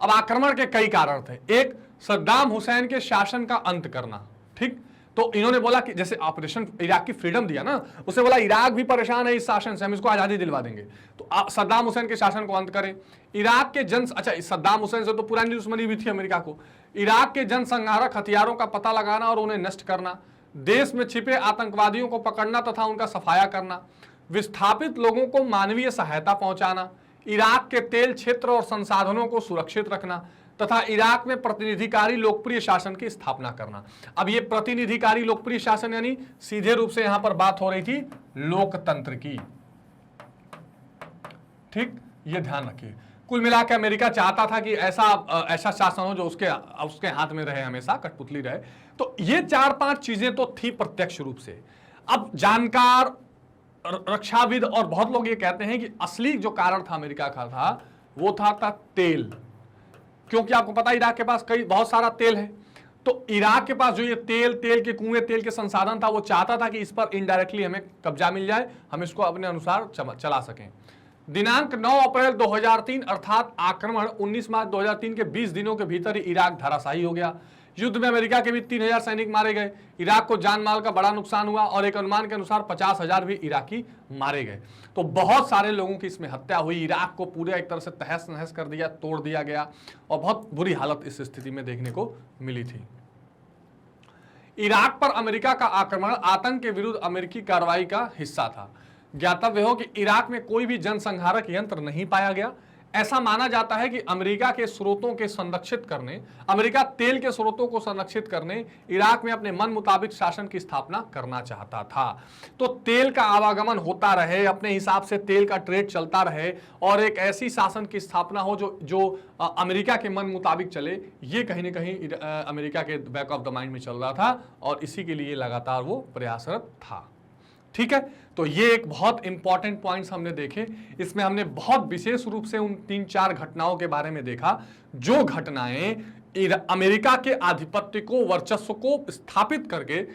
अब आक्रमण के कई कारण थे। एक, सद्दाम हुसैन के शासन का अंत करना, ठीक। तो इन्होंने बोला कि जैसे ऑपरेशन इराक की फ्रीडम दिया ना, उसे बोला इराक भी परेशान है इस शासन से, हम इसको आजादी दिलवा देंगे, तो सद्दाम हुसैन के शासन को अंत करें। इराक के अच्छा, सद्दाम हुसैन से तो पुरानी दुश्मनी भी थी अमेरिका को। इराक के जनसंहारक हथियारों का पता लगाना और उन्हें नष्ट करना, देश में छिपे आतंकवादियों को पकड़ना तथा उनका सफाया करना, विस्थापित लोगों को मानवीय सहायता पहुंचाना, इराक के तेल क्षेत्र और संसाधनों को सुरक्षित रखना तथा इराक में प्रतिनिधिकारी लोकप्रिय शासन की स्थापना करना। अब ये प्रतिनिधिकारी लोकप्रिय शासन यानी सीधे रूप से यहां पर बात हो रही थी लोकतंत्र की, ठीक, ये ध्यान रखिए। कुल मिलाकर अमेरिका चाहता था कि ऐसा शासन हो जो उसके हाथ में रहे, हमेशा कठपुतली रहे। तो ये 4-5 चीजें तो थी प्रत्यक्ष रूप से। अब जानकार, रक्षाविद और बहुत लोग ये कहते हैं कि असली जो कारण था अमेरिका का था वो था तेल, क्योंकि आपको पता है इराक के पास बहुत सारा तेल है। तो इराक के पास जो ये तेल के कुएं, तेल के संसाधन था, वो चाहता था कि इस पर इनडायरेक्टली हमें कब्जा मिल जाए, हम इसको अपने अनुसार चला सकें। दिनांक 9 अप्रैल 2003 अर्थात आक्रमण 19 मार्च 2003 के 20 दिनों के भीतर ही इराक धराशायी हो गया। युद्ध में अमेरिका के भी 3000 सैनिक मारे गए। इराक को जान माल का बड़ा नुकसान हुआ और एक अनुमान के अनुसार 50,000 भी इराकी मारे गए। तो बहुत सारे लोगों की इसमें हत्या हुई। इराक को पूरे एक तरह से तहस नहस कर दिया, तोड़ दिया गया और बहुत बुरी हालत इस स्थिति में देखने को मिली थी। इराक पर अमेरिका का आक्रमण आतंक के विरुद्ध अमेरिकी कार्रवाई का हिस्सा था। ज्ञातव्य हो कि इराक में कोई भी जनसंहारक यंत्र नहीं पाया गया। ऐसा माना जाता है कि अमेरिका के स्रोतों के संरक्षित करने, अमेरिका तेल के स्रोतों को संरक्षित करने इराक में अपने मन मुताबिक शासन की स्थापना करना चाहता था। तो तेल का आवागमन होता रहे, अपने हिसाब से तेल का ट्रेड चलता रहे और एक ऐसी शासन की स्थापना हो जो अमेरिका के मन मुताबिक चले, ये कहीं ना कहीं अमेरिका के बैक ऑफ द माइंड में चल रहा था और इसी के लिए लगातार वो प्रयासरत था। ठीक है, तो ये एक बहुत इंपॉर्टेंट पॉइंट्स हमने देखे। इसमें हमने बहुत विशेष रूप से उन 3-4 घटनाओं के बारे में देखा जो घटनाएं अमेरिका के आधिपत्य को, वर्चस्व को स्थापित करके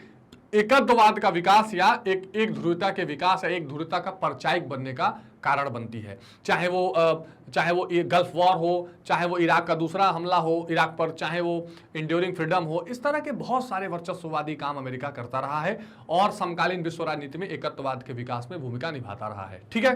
एकत्ववाद का विकास या एक ध्रुवता के विकास या एक ध्रुवता का परिचायक बनने का कारण बनती है। चाहे वो गल्फ वॉर हो, चाहे वो इराक का दूसरा हमला हो इराक पर, चाहे वो इंड्यूरिंग फ्रीडम हो, इस तरह के बहुत सारे वर्चस्ववादी काम अमेरिका करता रहा है और समकालीन विश्व राजनीति में एकत्ववाद के विकास में भूमिका निभाता रहा है। ठीक है,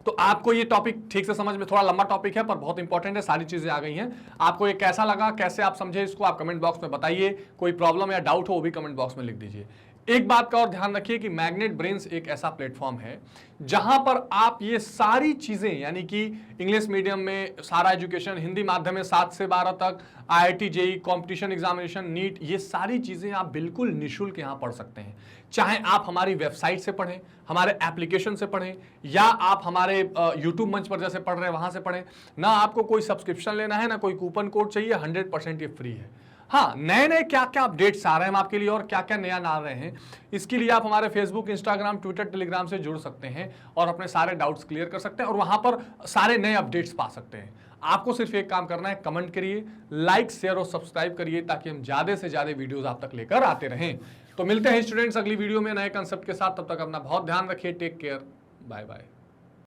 तो आपको ये टॉपिक ठीक से समझ में, थोड़ा लंबा टॉपिक है पर बहुत इंपॉर्टेंट है, सारी चीजें आ गई हैं। आपको ये कैसा लगा, कैसे आप समझे, इसको आप कमेंट बॉक्स में बताइए। कोई प्रॉब्लम या डाउट हो वो भी कमेंट बॉक्स में लिख दीजिए। एक बात का और ध्यान रखिए कि मैग्नेट ब्रेन्स एक ऐसा प्लेटफॉर्म है जहां पर आप ये सारी चीजें, यानी कि इंग्लिश मीडियम में सारा एजुकेशन, हिंदी माध्यम में 7 से 12 तक, IIT JEE competition examination, NEET, ये सारी चीजें आप बिल्कुल निःशुल्क यहां पढ़ सकते हैं। चाहे आप हमारी वेबसाइट से पढ़ें, हमारे एप्लीकेशन से पढ़ें, या आप हमारे यूट्यूब मंच पर जैसे पढ़ रहे हैं वहां से पढ़ें। ना आपको कोई सब्सक्रिप्शन लेना है, ना कोई कूपन कोड चाहिए, 100% ये फ्री है। हाँ, नए नए क्या क्या अपडेट्स आ रहे हैं हम आपके लिए और क्या क्या नया ला रहे हैं, इसके लिए आप हमारे फेसबुक, इंस्टाग्राम, ट्विटर, टेलीग्राम से जुड़ सकते हैं और अपने सारे डाउट्स क्लियर कर सकते हैं और वहां पर सारे नए अपडेट्स पा सकते हैं। आपको सिर्फ एक काम करना है, कमेंट करिए, लाइक, शेयर और सब्सक्राइब करिए ताकि हम ज्यादा से ज्यादा वीडियोस आप तक लेकर आते रहें। तो मिलते हैं स्टूडेंट्स अगली वीडियो में नए कंसेप्ट के साथ। तब तक अपना बहुत ध्यान रखिए। Take care, bye bye.